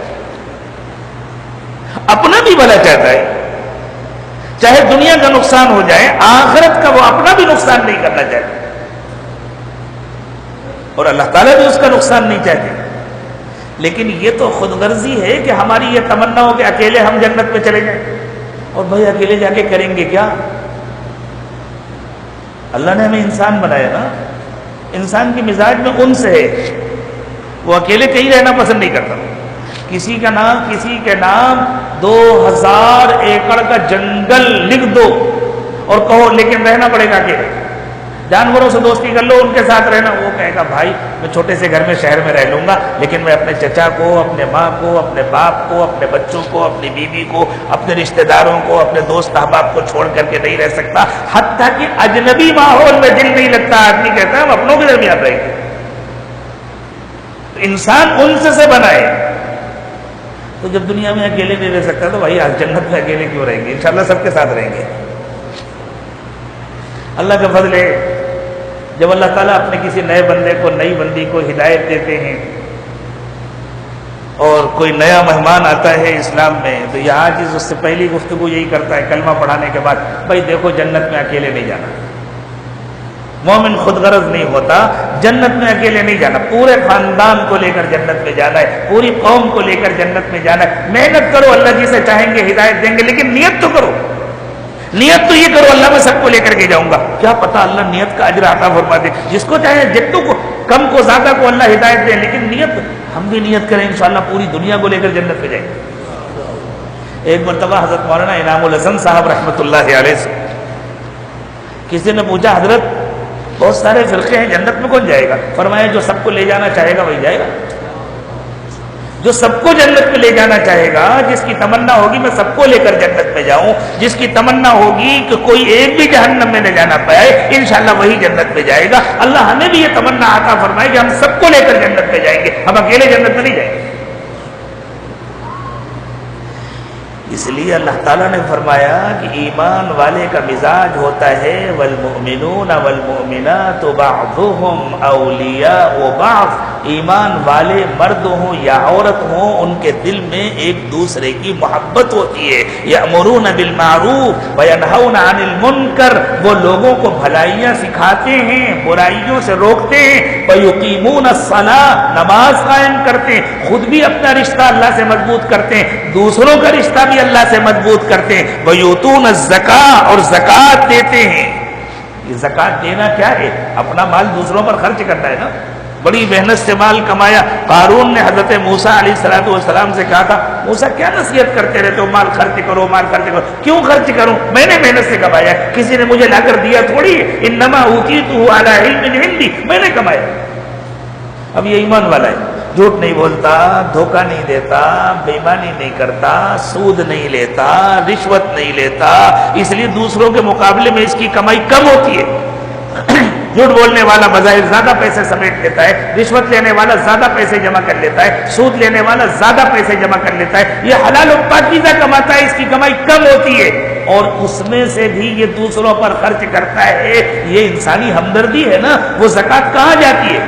اپنا بھی بھلا چاہتا ہے. چاہے دنیا کا نقصان ہو جائے آخرت کا وہ اپنا بھی نقصان نہیں کرنا چاہتا. اور اللہ تعالیٰ بھی اس کا نقصان نہیں چاہتے. لیکن یہ تو خود غرضی ہے کہ ہماری یہ تمنا ہو کہ اکیلے ہم جنت میں چلے جائیں. اور بھائی اکیلے جا کے کریں گے کیا؟ اللہ نے ہمیں انسان بنایا نا, انسان کی مزاج میں انس ہے, وہ اکیلے کہیں رہنا پسند نہیں کرتا. کسی کے نام 2000 ایکڑ کا جنگل لکھ دو اور کہو لیکن رہنا پڑے گا اکیلے. جانوروں سے دوستی کر لو, ان کے ساتھ رہنا. وہ کہے گا بھائی میں چھوٹے سے گھر میں شہر میں رہ لوں گا لیکن میں اپنے چچا کو, اپنے ماں کو, اپنے باپ کو, اپنے بچوں کو, اپنی بیوی کو, اپنے رشتہ داروں کو, اپنے دوست احباب کو چھوڑ کر کے نہیں رہ سکتا. حتیٰ کہ اجنبی ماحول میں دل نہیں لگتا. آدمی کہتا ہے ہم اپنوں کے درمیان رہیں گے. انسان انس سے بنا ہے. تو جب دنیا میں اکیلے نہیں رہ سکتا تو بھائی آج جنت میں اکیلے کیوں رہیں گے؟ انشاءاللہ سب کے ساتھ رہیں گے. اللہ کا فضل ہے جب اللہ تعالیٰ اپنے کسی نئے بندے کو, نئی بندی کو ہدایت دیتے ہیں اور کوئی نیا مہمان آتا ہے اسلام میں تو یہاں چیز اس سے پہلی گفتگو یہی کرتا ہے کلمہ پڑھانے کے بعد, بھائی دیکھو جنت میں اکیلے نہیں جانا. مومن خود غرض نہیں ہوتا. جنت میں اکیلے نہیں جانا, پورے خاندان کو لے کر جنت میں جانا ہے, پوری قوم کو لے کر جنت میں جانا ہے. محنت کرو, اللہ جسے چاہیں گے ہدایت دیں گے, لیکن نیت تو کرو. نیت تو یہ کرو اللہ میں سب کو لے کر کے جاؤں گا. کیا پتا اللہ نیت کا اجر عطا فرما دے. جس کو چاہے جتوں کو, کم کو زیادہ کو اللہ ہدایت دے, لیکن نیت ہم بھی نیت کریں انشاءاللہ پوری دنیا کو لے کر جنت میں جائیں گے. ایک مرتبہ حضرت مولانا انعام الحسن صاحب رحمۃ اللہ علیہ سے کسی نے پوچھا حضرت بہت سارے فرقے ہیں جنت میں کون جائے گا؟ فرمایا جو سب کو لے جانا چاہے گا وہی جائے گا. جو سب کو جنت میں لے جانا چاہے گا, جس کی تمنا ہوگی میں سب کو لے کر جنت میں جاؤں, جس کی تمنا ہوگی کہ کوئی ایک بھی جہنم میں نہ جانا پائے, انشاءاللہ وہی جنت میں جائے گا. اللہ ہمیں بھی یہ تمنا عطا فرمائے کہ ہم سب کو لے کر جنت میں جائیں گے, ہم اکیلے جنت میں نہیں جائیں گے. اس لیے اللہ تعالیٰ نے فرمایا کہ ایمان والے کا مزاج ہوتا ہے والمؤمنون والمؤمنات بعضهم اولیاء بعض. ایمان والے مرد ہوں یا عورت ہوں ان کے دل میں ایک دوسرے کی محبت ہوتی ہے. یأمرون بالمعروف وینہون عن المنکر, وہ لوگوں کو بھلائیاں سکھاتے ہیں, برائیوں سے روکتے ہیں. ویقیمون الصلاۃ, نماز قائم کرتے ہیں, خود بھی اپنا رشتہ اللہ سے مضبوط کرتے ہیں, دوسروں کا رشتہ بھی اللہ سے مضبوط کرتے ہیں. وَيُؤْتُونَ الزَّكَاةَ, اور زکات دیتے ہیں. یہ زکات دینا کیا ہے؟ اپنا مال دوسروں پر خرچ کرنا ہے نا. بڑی محنت سے مال کمایا. قارون نے حضرت موسیٰ علیہ السلام سے کہا تھا موسیٰ کیا نصیحت کرتے رہتے ہو, مال خرچ کرو, مال خرچ کرو. کیوں خرچ کروں؟ میں نے محنت سے کمایا, کسی نے مجھے لا کر دیا تھوڑی. انما اوتیتہ علی علم عندی, میں نے کمایا. اب یہ ایمان والا ہے, جھوٹ نہیں بولتا, دھوکہ نہیں دیتا, بےایمانی نہیں کرتا, سود نہیں لیتا, رشوت نہیں لیتا. اس لیے دوسروں کے مقابلے میں اس کی کمائی کم ہوتی ہے. جھوٹ بولنے والا بظاہر زیادہ پیسے سمیٹ لیتا ہے, رشوت لینے والا زیادہ پیسے جمع کر لیتا ہے, سود لینے والا زیادہ پیسے جمع کر لیتا ہے. یہ حلال و پاکیزہ کماتا ہے, اس کی کمائی کم ہوتی ہے, اور اس میں سے بھی یہ دوسروں پر خرچ کرتا ہے. یہ انسانی ہمدردی ہے نا. وہ زکوٰۃ کہاں جاتی ہے؟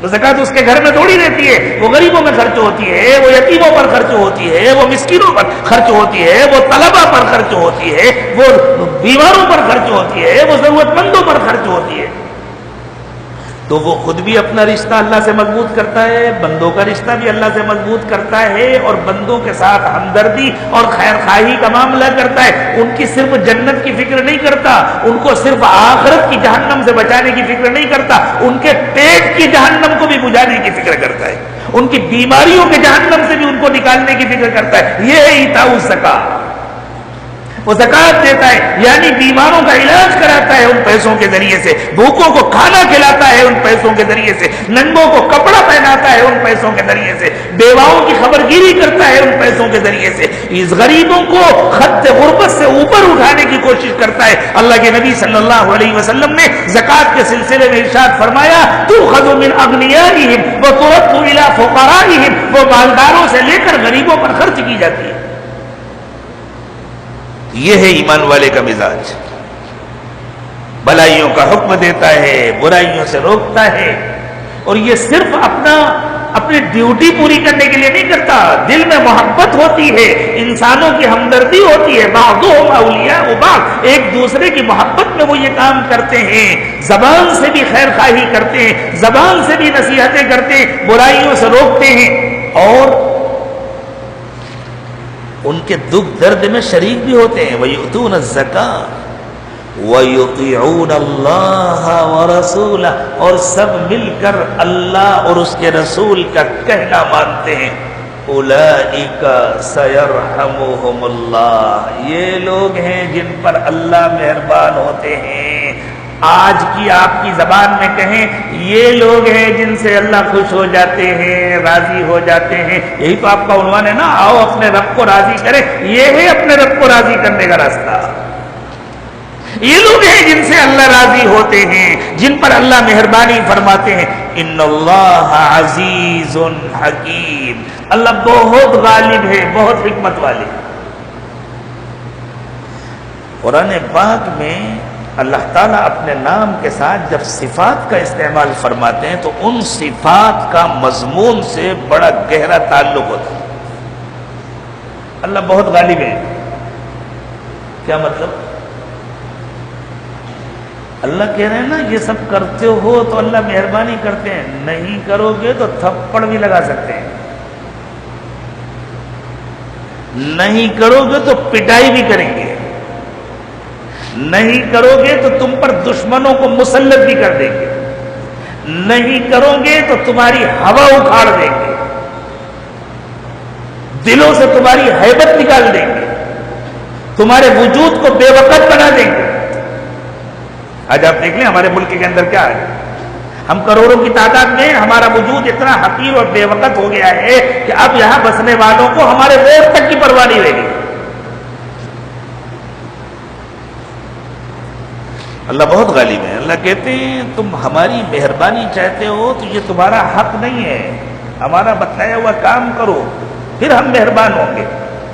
تو زکوٰۃ اس کے گھر میں تھوڑی رہتی ہے. وہ غریبوں میں خرچ ہوتی ہے, وہ یتیموں پر خرچ ہوتی ہے, وہ مسکینوں پر خرچ ہوتی ہے, وہ طلبہ پر خرچ ہوتی ہے, وہ بیماروں پر خرچ ہوتی ہے, وہ ضرورت مندوں پر خرچ ہوتی ہے. تو وہ خود بھی اپنا رشتہ اللہ سے مضبوط کرتا ہے, بندوں کا رشتہ بھی اللہ سے مضبوط کرتا ہے, اور بندوں کے ساتھ ہمدردی اور خیر خواہی کا معاملہ کرتا ہے. ان کی صرف جنت کی فکر نہیں کرتا, ان کو صرف آخرت کی جہنم سے بچانے کی فکر نہیں کرتا, ان کے پیٹ کی جہنم کو بھی بجھانے کی فکر کرتا ہے. ان کی بیماریوں کے جہنم سے بھی ان کو نکالنے کی فکر کرتا ہے. یہ ہے ایتاء الزکوٰۃ. وہ زکوٰۃ دیتا ہے یعنی بیماروں کا علاج کراتا ہے ان پیسوں کے ذریعے سے, بھوکوں کو کھانا کھلاتا ہے ان پیسوں کے ذریعے سے, ننگوں کو کپڑا پہناتا ہے ان پیسوں کے ذریعے سے, بیواؤں کی خبرگیری کرتا ہے ان پیسوں کے ذریعے سے, اس غریبوں کو خط غربت سے اوپر اٹھانے کی کوشش کرتا ہے. اللہ کے نبی صلی اللہ علیہ وسلم نے زکوٰۃ کے سلسلے میں ارشاد فرمایا تؤخذ من اغنیائہم وترد الی فقرائہم, وہ مالداروں سے لے کر غریبوں پر خرچ کی جاتی ہے. یہ ہے ایمان والے کا مزاج. بھلائیوں کا حکم دیتا ہے, برائیوں سے روکتا ہے, اور یہ صرف اپنی ڈیوٹی پوری کرنے کے لیے نہیں کرتا. دل میں محبت ہوتی ہے, انسانوں کی ہمدردی ہوتی ہے. بعضهم اولیاء بعض, ایک دوسرے کی محبت میں وہ یہ کام کرتے ہیں. زبان سے بھی خیر خواہی کرتے ہیں, زبان سے بھی نصیحتیں کرتے ہیں, برائیوں سے روکتے ہیں, اور ان کے دکھ درد میں شریک بھی ہوتے ہیں. وَيُؤْتُونَ الزَّكَاةَ وَيُطِيعُونَ اللَّهَ وَرَسُولَهُ, اور سب مل کر اللہ اور اس کے رسول کا کہنا مانتے ہیں. أُولَئِكَ سَيَرْحَمُهُمُ اللَّهُ, یہ لوگ ہیں جن پر اللہ مہربان ہوتے ہیں. آج کی آپ کی زبان میں کہیں یہ لوگ ہیں جن سے اللہ خوش ہو جاتے ہیں, راضی ہو جاتے ہیں. یہی تو آپ کا عنوان ہے نا, آؤ اپنے رب کو راضی کریں. یہ ہے اپنے رب کو راضی کرنے کا راستہ. یہ لوگ ہیں جن سے اللہ راضی ہوتے ہیں, جن پر اللہ مہربانی فرماتے ہیں. ان اللہ عزیز حکیم, اللہ بہت غالب ہے, بہت حکمت والے. قرآن پاک میں اللہ تعالیٰ اپنے نام کے ساتھ جب صفات کا استعمال فرماتے ہیں تو ان صفات کا مضمون سے بڑا گہرا تعلق ہوتا ہے. اللہ بہت غالب ہے, کیا مطلب؟ اللہ کہہ رہے ہیں نا یہ سب کرتے ہو تو اللہ مہربانی کرتے ہیں, نہیں کرو گے تو تھپڑ بھی لگا سکتے ہیں, نہیں کرو گے تو پٹائی بھی کریں گے, نہیں کرو گے تو تم پر دشمنوں کو مسلط بھی کر دیں گے, نہیں کرو گے تو تمہاری ہوا اکھاڑ دیں گے, دلوں سے تمہاری ہیبت نکال دیں گے, تمہارے وجود کو بے وقت بنا دیں گے. آج آپ دیکھ لیں ہمارے ملک کے اندر کیا ہے, ہم کروڑوں کی تعداد میں, ہمارا وجود اتنا حقیر اور بے وقت ہو گیا ہے کہ اب یہاں بسنے والوں کو ہمارے ووٹ تک کی پرواہ نہیں رہے گی. اللہ بہت غالب ہے. اللہ کہتے ہیں تم ہماری مہربانی چاہتے ہو تو یہ تمہارا حق نہیں ہے, ہمارا بتایا ہوا کام کرو پھر ہم مہربان ہوں گے.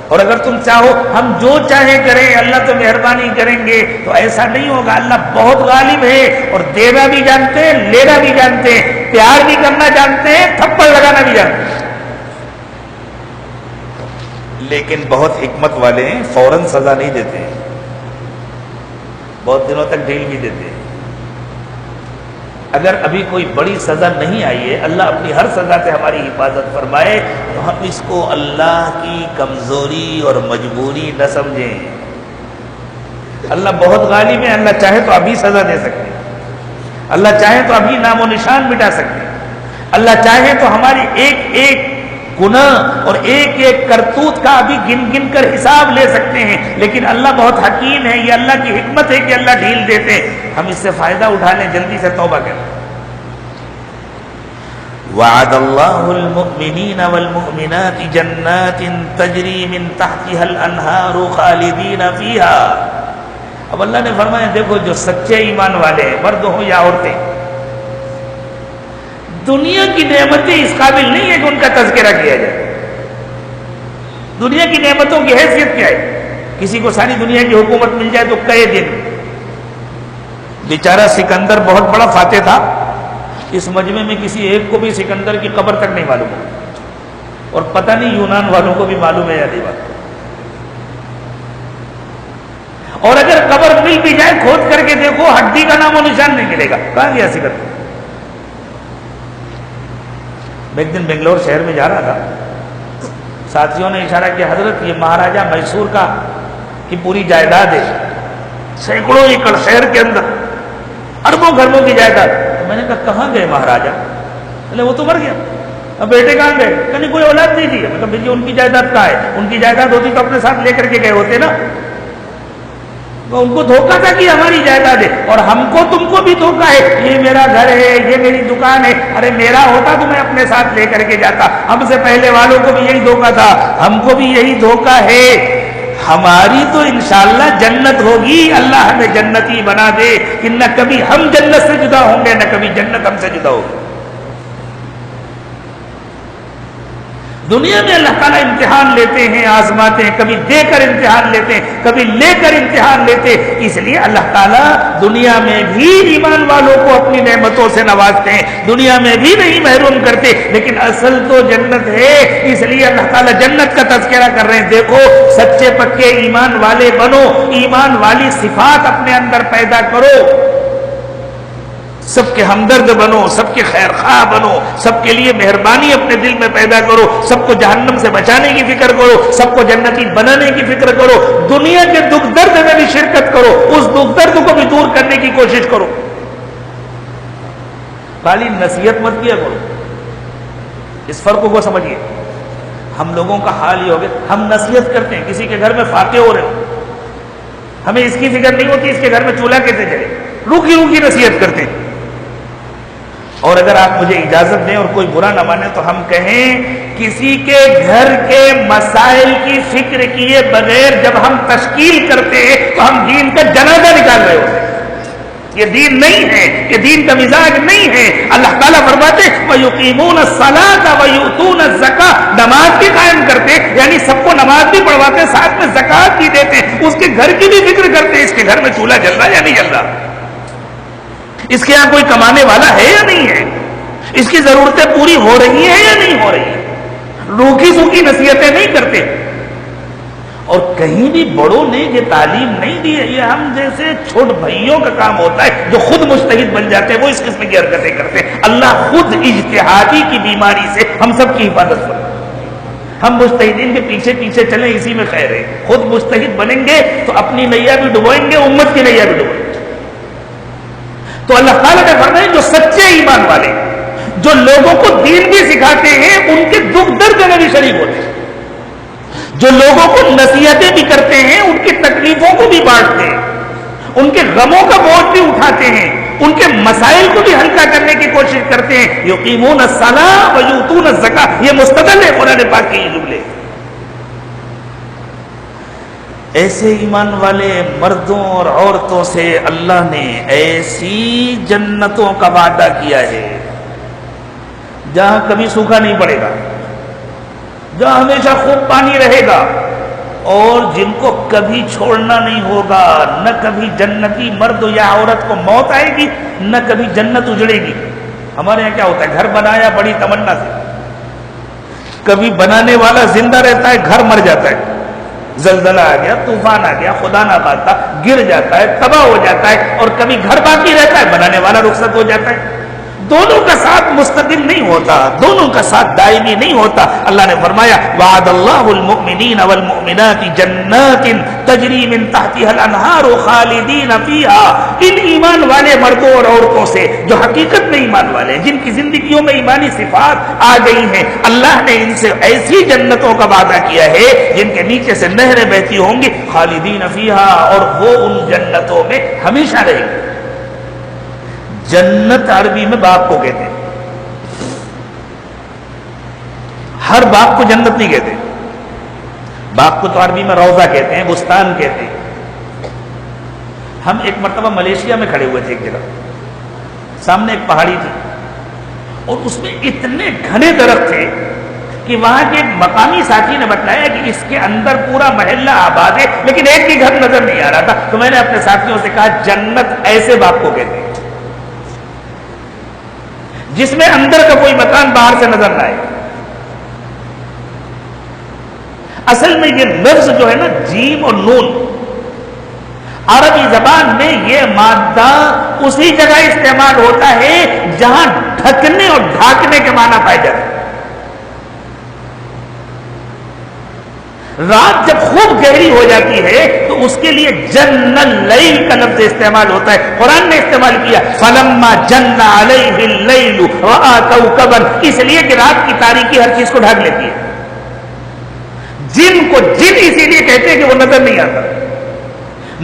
اور اگر تم چاہو ہم جو چاہیں کریں اللہ تو مہربانی کریں گے, تو ایسا نہیں ہوگا. اللہ بہت غالب ہے اور دینا بھی جانتے ہیں, لینا بھی جانتے ہیں, پیار بھی کرنا جانتے ہیں, تھپڑ لگانا بھی جانتے ہیں. لیکن بہت حکمت والے ہیں, فوراً سزا نہیں دیتے ہیں, بہت دنوں تک ڈھیل بھی دیتے ہیں. اگر ابھی کوئی بڑی سزا نہیں آئی ہے, اللہ اپنی ہر سزا سے ہماری حفاظت فرمائے, تو ہم اس کو اللہ کی کمزوری اور مجبوری نہ سمجھیں. اللہ بہت غالب ہے, اللہ چاہے تو ابھی سزا دے سکتے ہیں, اللہ چاہے تو ابھی نام و نشان مٹا سکتے ہیں, اللہ چاہے تو ہماری ایک ایک گناہ اور ایک ایک کرتوت کا ابھی گن گن کر حساب لے سکتے ہیں. لیکن اللہ بہت حکیم ہے, یہ اللہ کی حکمت ہے کہ اللہ ڈھیل دیتے ہیں. ہم اس سے فائدہ اٹھا لیں, جلدی سے توبہ کریں. وعد اللہ المؤمنین والمؤمنات جنات تجری من تحتها الانہار خالدین فیہا. اب اللہ نے فرمایا دیکھو جو سچے ایمان والے ہیں, مرد ہوں یا عورتیں, دنیا کی نعمتیں اس قابل نہیں ہے کہ ان کا تذکرہ کیا جائے. دنیا کی نعمتوں کی حیثیت کیا ہے؟ کسی کو ساری دنیا کی حکومت مل جائے تو کئے دن. بیچارہ سکندر بہت بڑا فاتح تھا, اس مجمع میں کسی ایک کو بھی سکندر کی قبر تک نہیں معلوم ہے, اور پتہ نہیں یونان والوں کو بھی معلوم ہے یا نہیں بات. اور اگر قبر مل بھی جائے, کھود کر کے دیکھو ہڈی کا نام و نشان نہیں ملے گا. کہاں گیا سکندر؟ میں ایک دن بنگلور شہر میں جا رہا تھا, ساتھیوں نے اشارہ کیا حضرت یہ مہاراجہ میسور کا کی پوری جائیداد ہے, سینکڑوں ایکڑ شہر کے اندر, اربوں گھروں کی جائیداد. تو میں نے کہا کہاں گئے مہاراجہ؟ بولے وہ تو مر گیا. اب بیٹے کہاں گئے؟ کہ نہیں کوئی اولاد نہیں تھی. میں کہا بھائی ان کی جائیداد کہاں ہے؟ ان کی جائیداد ہوتی تو اپنے ساتھ لے کر کے گئے ہوتے نا. تو ان کو دھوکہ تھا کہ ہماری جائیداد ہے، اور ہم کو تم کو بھی دھوکہ ہے، یہ میرا گھر ہے، یہ میری دکان ہے. ارے میرا ہوتا تو میں اپنے ساتھ لے کر کے جاتا. ہم سے پہلے والوں کو بھی یہی دھوکہ تھا، ہم کو بھی یہی دھوکہ ہے. ہماری تو انشاءاللہ جنت ہوگی. اللہ ہمیں جنتی بنا دے کہ نہ کبھی ہم جنت سے جدا ہوں گے، نہ کبھی جنت ہم سے جدا ہوگی. دنیا میں اللہ تعالیٰ امتحان لیتے ہیں، آزماتے ہیں، کبھی دے کر امتحان لیتے ہیں، کبھی لے کر امتحان لیتے ہیں. اس لیے اللہ تعالیٰ دنیا میں بھی ایمان والوں کو اپنی نعمتوں سے نوازتے ہیں، دنیا میں بھی نہیں محروم کرتے. لیکن اصل تو جنت ہے، اس لیے اللہ تعالیٰ جنت کا تذکرہ کر رہے ہیں. دیکھو سچے پکے ایمان والے بنو، ایمان والی صفات اپنے اندر پیدا کرو، سب کے ہمدرد بنو، سب کے خیر خواہ بنو، سب کے لیے مہربانی اپنے دل میں پیدا کرو، سب کو جہنم سے بچانے کی فکر کرو، سب کو جنتی بنانے کی فکر کرو. دنیا کے دکھ درد میں بھی شرکت کرو، اس دکھ درد کو بھی دور کرنے کی کوشش کرو. خالی نصیحت مت کیا کرو. اس فرق کو سمجھیے. ہم لوگوں کا حال یہ ہو گیا، ہم نصیحت کرتے ہیں، کسی کے گھر میں فاتح ہو رہے ہو، ہمیں اس کی فکر نہیں ہوتی اس کے گھر میں چولہا کیسے جلے، روکی روکی نصیحت کرتے ہیں. اور اگر آپ مجھے اجازت دیں اور کوئی برا نہ مانے تو ہم کہیں کسی کے گھر کے مسائل کی فکر کیے بغیر جب ہم تشکیل کرتے ہیں تو ہم دین کا جنازہ نکال رہے ہوتے ہیں. یہ دین نہیں ہے، یہ دین کا مزاج نہیں ہے. اللہ تعالیٰ فرماتے وَيُقِيمُونَ الصَّلَاةَ وَيُؤْتُونَ الزَّكَاةَ، نماز بھی قائم کرتے، یعنی سب کو نماز بھی پڑھواتے، ساتھ میں زکوٰۃ بھی دیتے، اس کے گھر کی بھی فکر کرتے، اس کے گھر میں چولہا جل رہا ہے یا نہیں جل رہا، اس کے یہاں کوئی کمانے والا ہے یا نہیں ہے، اس کی ضرورتیں پوری ہو رہی ہیں یا نہیں ہو رہی ہیں. روکی سوکھی نصیحتیں نہیں کرتے. اور کہیں بھی بڑوں نے یہ تعلیم نہیں دی ہے. یہ ہم جیسے چھوٹ بھائیوں کا کام ہوتا ہے جو خود مجتہد بن جاتے ہیں، وہ اس قسم کی حرکتیں کرتے ہیں. اللہ خود اجتہادی کی بیماری سے ہم سب کی حفاظت کرے. ہم مجتہدین کے پیچھے پیچھے چلیں، اسی میں خیر ہے. خود مجتہد بنیں گے تو اپنی نیا بھی ڈبوئیں گے، امت کی نیا بھی ڈبوئیں گے. تو اللہ تعالیٰ نے فرمایا جو سچے ایمان والے، جو لوگوں کو دین بھی سکھاتے ہیں، ان کے دکھ درد میں بھی شریک ہوتے ہیں، جو لوگوں کو نصیحتیں بھی کرتے ہیں، ان کی تکلیفوں کو بھی بانٹتے ہیں، ان کے غموں کا بوجھ بھی اٹھاتے ہیں، ان کے مسائل کو بھی ہلکا کرنے کی کوشش کرتے ہیں. یقیمون الصلاۃ ویؤتون الزکاۃ، یہ مستدل ہے قرآن پاک کے یہ جملے. ایسے ایمان والے مردوں اور عورتوں سے اللہ نے ایسی جنتوں کا وعدہ کیا ہے جہاں کبھی سوکھا نہیں پڑے گا، جہاں ہمیشہ خوب پانی رہے گا، اور جن کو کبھی چھوڑنا نہیں ہوگا. نہ کبھی جنتی مرد یا عورت کو موت آئے گی، نہ کبھی جنت اجڑے گی. ہمارے یہاں کیا ہوتا ہے، گھر بنایا بڑی تمنا سے، کبھی بنانے والا زندہ رہتا ہے، گھر مر جاتا ہے، زلزلہ آ گیا، طوفان آ گیا، خدا نہ خواستہ گر جاتا ہے، تباہ ہو جاتا ہے، اور کبھی گھر باقی رہتا ہے، بنانے والا رخصت ہو جاتا ہے. دونوں کا ساتھ مستقل نہیں ہوتا، دونوں کا ساتھ دائمی نہیں ہوتا. اللہ نے فرمایا وعد اللہ المؤمنین والمؤمنات جنات تجری من تحتها الانہار خالدین فیہا. ان ایمان والے مردوں اور عورتوں سے جو حقیقت میں ایمان والے ہیں، جن کی زندگیوں میں ایمانی صفات آ گئی ہیں، اللہ نے ان سے ایسی جنتوں کا وعدہ کیا ہے جن کے نیچے سے نہریں بہتی ہوں گی، خالدین فیہا، اور وہ ان جنتوں میں ہمیشہ رہیں گے. جنت عربی میں باغ کو کہتے ہیں، ہر باغ کو جنت نہیں کہتے. باغ کو تو عربی میں روضہ کہتے ہیں، بستان کہتے ہیں. ہم ایک مرتبہ ملیشیا میں کھڑے ہوئے تھے، ایک جگہ سامنے ایک پہاڑی تھی، اور اس میں اتنے گھنے درخت تھے کہ وہاں کے مقامی ساتھی نے بتایا کہ اس کے اندر پورا محلہ آباد ہے، لیکن ایک بھی گھر نظر نہیں آ رہا تھا. تو میں نے اپنے ساتھیوں سے کہا جنت ایسے باغ کو کہتے ہیں جس میں اندر کا کوئی مکان باہر سے نظر نہ آئے. اصل میں یہ لفظ جو ہے نا، جیم اور نون، عربی زبان میں یہ مادہ اسی جگہ استعمال ہوتا ہے جہاں ڈھکنے اور ڈھانکنے کے معنی پائے جاتے ہیں. رات جب خوب گہری ہو جاتی ہے تو اس کے لیے جن اللیل کا لفظ استعمال ہوتا ہے، قرآن نے استعمال کیا فلما جن علیہ اللیل رأى کوکبا، اس لیے کہ رات کی تاریکی ہر چیز کو ڈھک لیتی ہے۔ جن کو جن اسی لیے کہتے ہیں کہ وہ نظر نہیں آتا،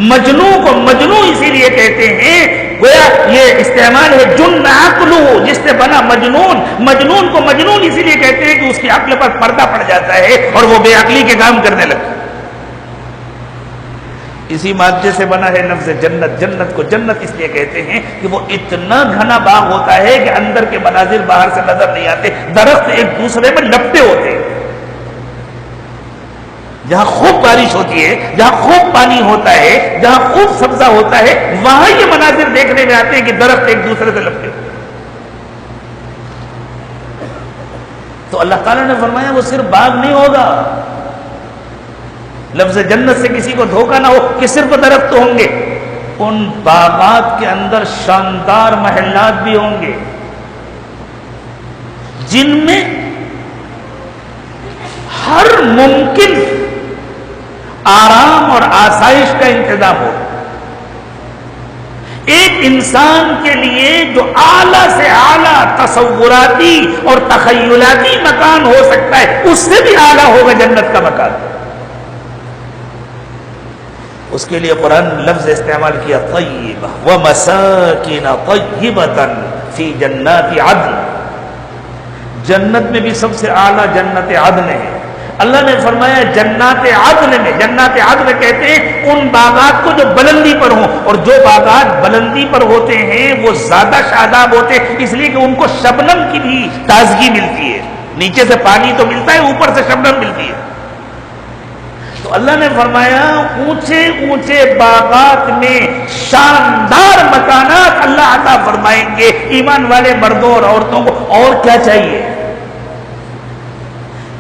مجنوں کو مجنوں اسی لیے کہتے ہیں، گویا یہ استعمال ہے جن عقلو، جس سے بنا مجنون، مجنون کو مجنون اسی لیے کہتے ہیں کہ اس کی عقل پر پردہ پڑ جاتا ہے اور وہ بے عقلی کے کام کرنے لگتا ہے۔ اسی مادے سے بنا ہے لفظ جنت، جنت کو جنت اس لیے کہتے ہیں کہ وہ اتنا گھنا باغ ہوتا ہے کہ اندر کے مناظر باہر سے نظر نہیں آتے، درخت ایک دوسرے میں لپٹے ہوتے ہیں، جہاں خوب بارش ہوتی ہے، جہاں خوب پانی ہوتا ہے، جہاں خوب سبزہ ہوتا ہے، وہاں یہ مناظر دیکھنے میں آتے ہیں کہ درخت ایک دوسرے سے لپٹے ہوتے ہیں۔ تو اللہ تعالیٰ نے فرمایا وہ صرف باغ نہیں ہوگا، لفظ جنت سے کسی کو دھوکہ نہ ہو کہ صرف درخت ہوں گے، ان باغات کے اندر شاندار محلات بھی ہوں گے جن میں ہر ممکن آرام اور آسائش کا انتظام ہو۔ ایک انسان کے لیے جو اعلیٰ سے اعلیٰ تصوراتی اور تخیلاتی مکان ہو سکتا ہے، اس سے بھی اعلیٰ ہوگا جنت کا مکان۔ اس کے لیے قرآن لفظ استعمال کیا طیبہ ومساکن طیبۃ فی جنات عدن، جنت میں بھی سب سے اعلیٰ جنت عدن ہے۔ اللہ نے فرمایا جنات عدن میں، جنات عدن کہتے ہیں ان باغات کو جو بلندی پر ہوں، اور جو باغات بلندی پر ہوتے ہیں وہ زیادہ شاداب ہوتے ہیں، اس لیے کہ ان کو شبنم کی بھی تازگی ملتی ہے، نیچے سے پانی تو ملتا ہے، اوپر سے شبنم ملتی ہے۔ تو اللہ نے فرمایا اونچے اونچے باغات میں شاندار مکانات اللہ عطا فرمائیں گے ایمان والے مردوں اور عورتوں کو، اور کیا چاہیے؟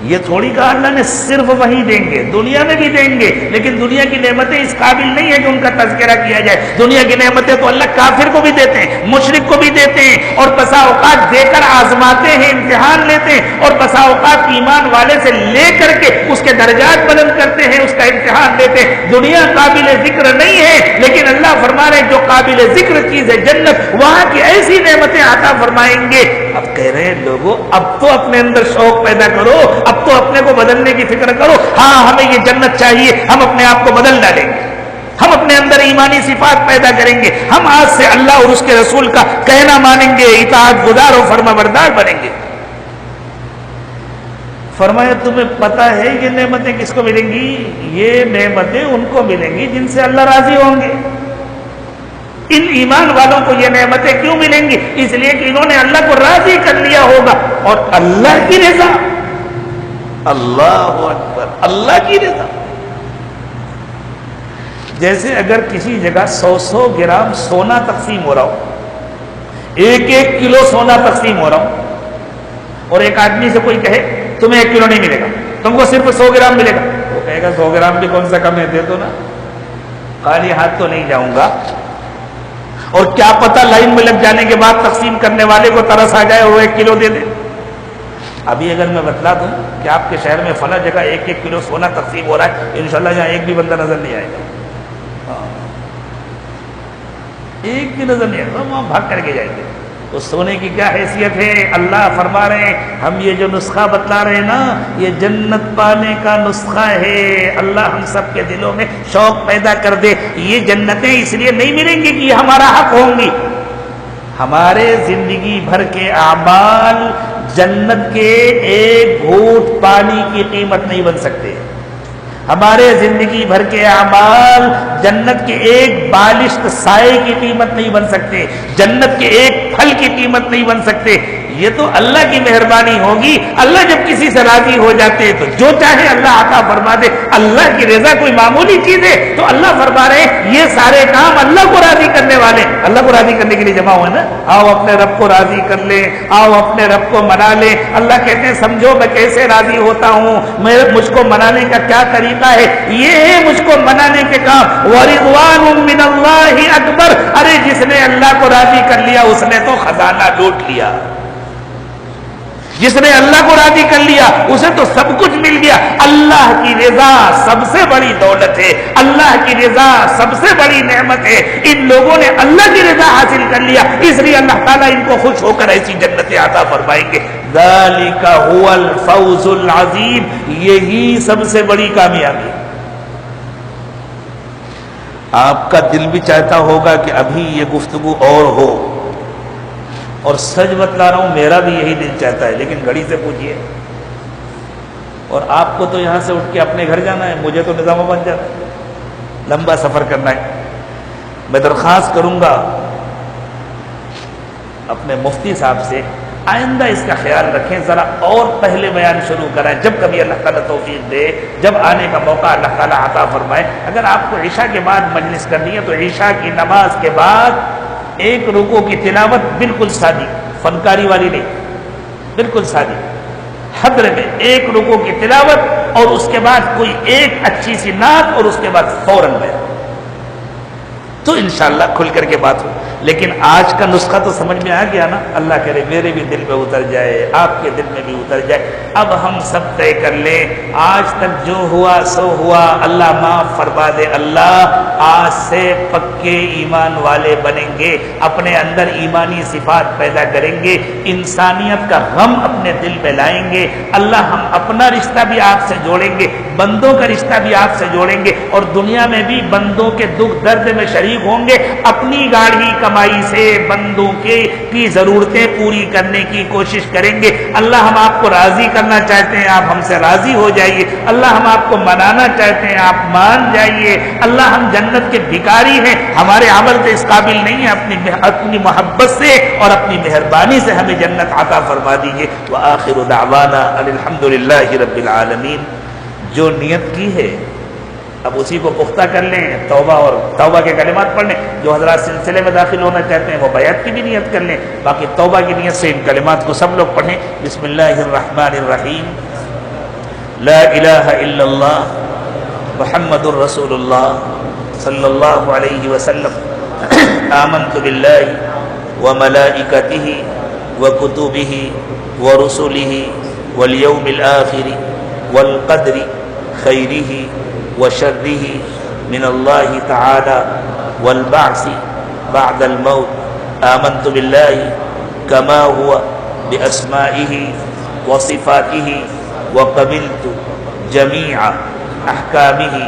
یہ تھوڑی کہا اللہ نے صرف وہی دیں گے، دنیا میں بھی دیں گے، لیکن دنیا کی نعمتیں اس قابل نہیں ہے کہ ان کا تذکرہ کیا جائے۔ دنیا کی نعمتیں تو اللہ کافر کو بھی دیتے ہیں، مشرک کو بھی دیتے ہیں، اور بسا اوقات دے کر آزماتے ہیں، امتحان لیتے ہیں، اور بسا اوقات ایمان والے سے لے کر کے اس کے درجات بلند کرتے ہیں، اس کا امتحان لیتے ہیں۔ دنیا قابل ذکر نہیں ہے، لیکن اللہ فرما رہے ہیں جو قابل ذکر چیز ہے جنت، وہاں کی ایسی نعمتیں عطا فرمائیں گے۔ اب کہہ رہے ہیں لوگوں اب تو اپنے اندر شوق پیدا کرو، اب تو اپنے کو بدلنے کی فکر کرو، ہاں ہمیں یہ جنت چاہیے، ہم اپنے آپ کو بدل ڈالیں گے، ہم اپنے اندر ایمانی صفات پیدا کریں گے، ہم آج سے اللہ اور اس کے رسول کا کہنا مانیں گے، اطاعت گزار اور فرما بردار بنیں گے۔ فرمایا تمہیں پتا ہے یہ نعمتیں کس کو ملیں گی؟ یہ نعمتیں ان کو ملیں گی جن سے اللہ راضی ہوں گے۔ ان ایمان والوں کو یہ نعمتیں کیوں ملیں گی؟ اس لیے کہ انہوں نے اللہ کو راضی کر لیا ہوگا، اور اللہ کی رضا، اللہ اکبر، اللہ کی رضا۔ جیسے اگر کسی جگہ 100 گرام سونا تقسیم ہو رہا ہو، 1 کلو سونا تقسیم ہو رہا ہو، اور ایک آدمی سے کوئی کہے تمہیں 1 کلو نہیں ملے گا، تم کو صرف 100 گرام ملے گا، وہ کہے گا 100 گرام بھی کون سا کم ہے، دے دو نا، خالی ہاتھ تو نہیں جاؤں گا۔ اور کیا پتہ لائن میں لگ جانے کے بعد تقسیم کرنے والے کو ترس آ جائے اور وہ 1 کلو دے دے۔ ابھی اگر میں بتلا دوں کہ آپ کے شہر میں فلاں جگہ 1 کلو سونا تقسیم ہو رہا ہے، انشاءاللہ یہاں ایک بھی بندہ نظر نہیں آئے گا، ایک بھی نظر نہیں آئے گا، وہاں بھاگ کر کے جائیں گے۔ تو سونے کی کیا حیثیت ہے؟ اللہ فرما رہے ہیں ہم یہ جو نسخہ بتلا رہے ہیں نا، یہ جنت پانے کا نسخہ ہے۔ اللہ ہم سب کے دلوں میں شوق پیدا کر دے۔ یہ جنتیں اس لیے نہیں ملیں گی کہ یہ ہمارا حق ہوں گی، ہمارے زندگی بھر کے اعمال جنت کے ایک گھونٹ پانی کی قیمت نہیں بن سکتے، ہمارے زندگی بھر کے اعمال جنت کے ایک بالشت سائے کی قیمت نہیں بن سکتے، جنت کے ایک پھل کی قیمت نہیں بن سکتے۔ یہ تو اللہ کی مہربانی ہوگی۔ اللہ جب کسی سے راضی ہو جاتے ہیں تو جو چاہے اللہ عطا فرما دے۔ اللہ کی رضا کوئی معمولی چیز ہے؟ تو اللہ فرما رہے ہیں یہ سارے کام اللہ کو راضی کرنے والے، اللہ کو راضی کرنے کے لیے جمع ہوئے نا۔ آؤ اپنے رب کو راضی کر لیں، آؤ اپنے رب کو منا لیں۔ اللہ کہتے ہیں سمجھو میں کیسے راضی ہوتا ہوں، مجھ کو منانے کا کیا طریقہ ہے، یہ ہے مجھ کو منانے کے کام۔ وَرِضْوَانٌ مِّنَ اللَّهِ اکبر، ارے جس نے اللہ کو راضی کر لیا اس نے تو خزانہ لوٹ لیا۔ جس نے اللہ کو راضی کر لیا اسے تو سب کچھ مل گیا۔ اللہ کی رضا سب سے بڑی دولت ہے، اللہ کی رضا سب سے بڑی نعمت ہے۔ ان لوگوں نے اللہ کی رضا حاصل کر لیا، اس لیے اللہ تعالیٰ ان کو خوش ہو کر ایسی جنتیں عطا فرمائیں گے۔ ذالک هو الفوز العظیم، یہی سب سے بڑی کامیابی۔ آپ کا دل بھی چاہتا ہوگا کہ ابھی یہ گفتگو اور ہو، اور سچ بتلا رہا ہوں میرا بھی یہی دل چاہتا ہے، لیکن گھڑی سے پوچھئے، اور آپ کو تو یہاں سے اٹھ کے اپنے گھر جانا ہے، مجھے تو نظام بن جانا ہے، لمبا سفر کرنا ہے۔ میں درخواست کروں گا اپنے مفتی صاحب سے، آئندہ اس کا خیال رکھیں، ذرا اور پہلے بیان شروع کریں، جب کبھی اللہ تعالیٰ توفیق دے، جب آنے کا موقع اللہ تعالیٰ عطا فرمائے۔ اگر آپ کو عشاء کے بعد مجلس کرنی ہے تو عشاء کی نماز کے بعد ایک رکوع کی تلاوت بالکل سادی، فنکاری والی نہیں، بالکل سادی، حضر میں ایک رکوع کی تلاوت، اور اس کے بعد کوئی ایک اچھی سی نعت، اور اس کے بعد فوراً بیان، تو انشاءاللہ کھل کر کے بات ہو۔ لیکن آج کا نسخہ تو سمجھ میں آ گیا نا، اللہ کرے میرے بھی دل میں اتر جائے، آپ کے دل میں بھی اتر جائے۔ اب ہم سب طے کر لیں، آج تک جو ہوا سو ہوا، اللہ معاف فرما دے۔ اللہ آج سے پکے ایمان والے بنیں گے، اپنے اندر ایمانی صفات پیدا کریں گے، انسانیت کا غم اپنے دل میں لائیں گے۔ اللہ ہم اپنا رشتہ بھی آپ سے جوڑیں گے، بندوں کا رشتہ بھی آپ سے جوڑیں گے، اور دنیا میں بھی بندوں کے دکھ درد میں شریک ہوں گے۔ اپنی گاڑی کمائی سے بندوں کی ضرورتیں پوری کرنے کی کوشش کریں گے۔ اللہ ہم آپ کو راضی کرنا چاہتے ہیں، آپ ہم سے راضی ہو جائیے۔ اللہ ہم آپ کو منانا چاہتے ہیں، آپ مان جائیے۔ اللہ ہم جنت کے بھکاری ہیں، ہمارے عمل تو اس قابل نہیں ہے، اپنی محبت سے اور اپنی مہربانی سے ہمیں جنت عطا فرما دیجیے۔ وآخر دعوانا ان الحمد للہ رب العالمین۔ جو نیت کی ہے اب اسی کو پختہ کر لیں، توبہ اور توبہ کے کلمات پڑھ لیں۔ جو حضرات سلسلے میں داخل ہونا چاہتے ہیں وہ بیعت کی بھی نیت کر لیں، باقی توبہ کی نیت سے ان کلمات کو سب لوگ پڑھیں۔ بسم اللہ الرحمن الرحیم، لا الہ الا اللہ محمد الرسول اللہ صلی اللہ علیہ وسلم، آمنت باللہ وملائکتہ وکتبہ ورسلہ والیوم الآخر والقدر خیرہ وشرہ من اللہ تعالی والبعث بعد الموت، آمنت باللہ کما ہوا باسمائہ وصفاتہ وقبلت جمیع احکامہ،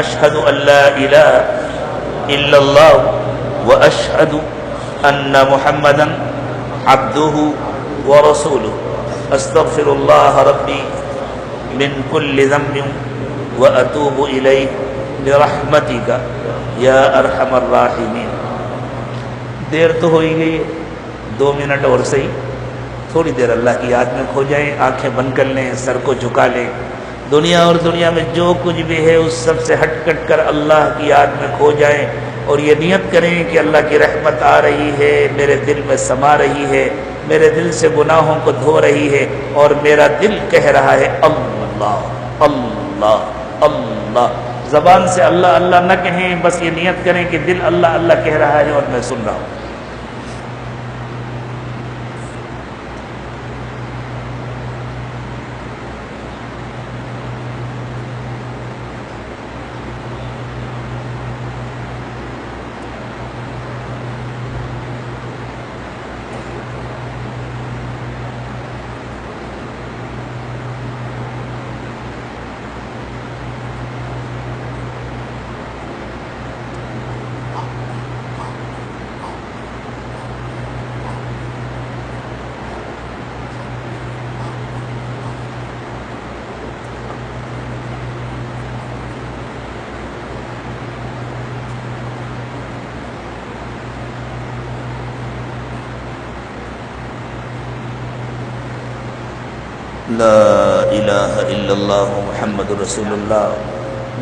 اشہد ان لا الہ الا اللہ واشہد ان محمدا عبدہ ورسولہ، استغفر اللہ ربی من کل ذنب واتوب الیہ برحمتک یا ارحم الراحمین۔ دیر تو ہو ہی گئی ہے، 2 منٹ اور صحیح، تھوڑی دیر اللہ کی یاد میں کھو جائیں، آنکھیں بند کر لیں، سر کو جھکا لیں، دنیا اور دنیا میں جو کچھ بھی ہے اس سب سے ہٹ کٹ کر اللہ کی یاد میں کھو جائیں، اور یہ نیت کریں کہ اللہ کی رحمت آ رہی ہے، میرے دل میں سما رہی ہے، میرے دل سے گناہوں کو دھو رہی ہے، اور میرا دل کہہ رہا ہے اللہ اللہ اللہ۔ زبان سے اللہ اللہ نہ کہیں، بس یہ نیت کریں کہ دل اللہ اللہ کہہ رہا ہے اور میں سن رہا ہوں۔ لا الہ الا اللہ محمد رسول اللہ۔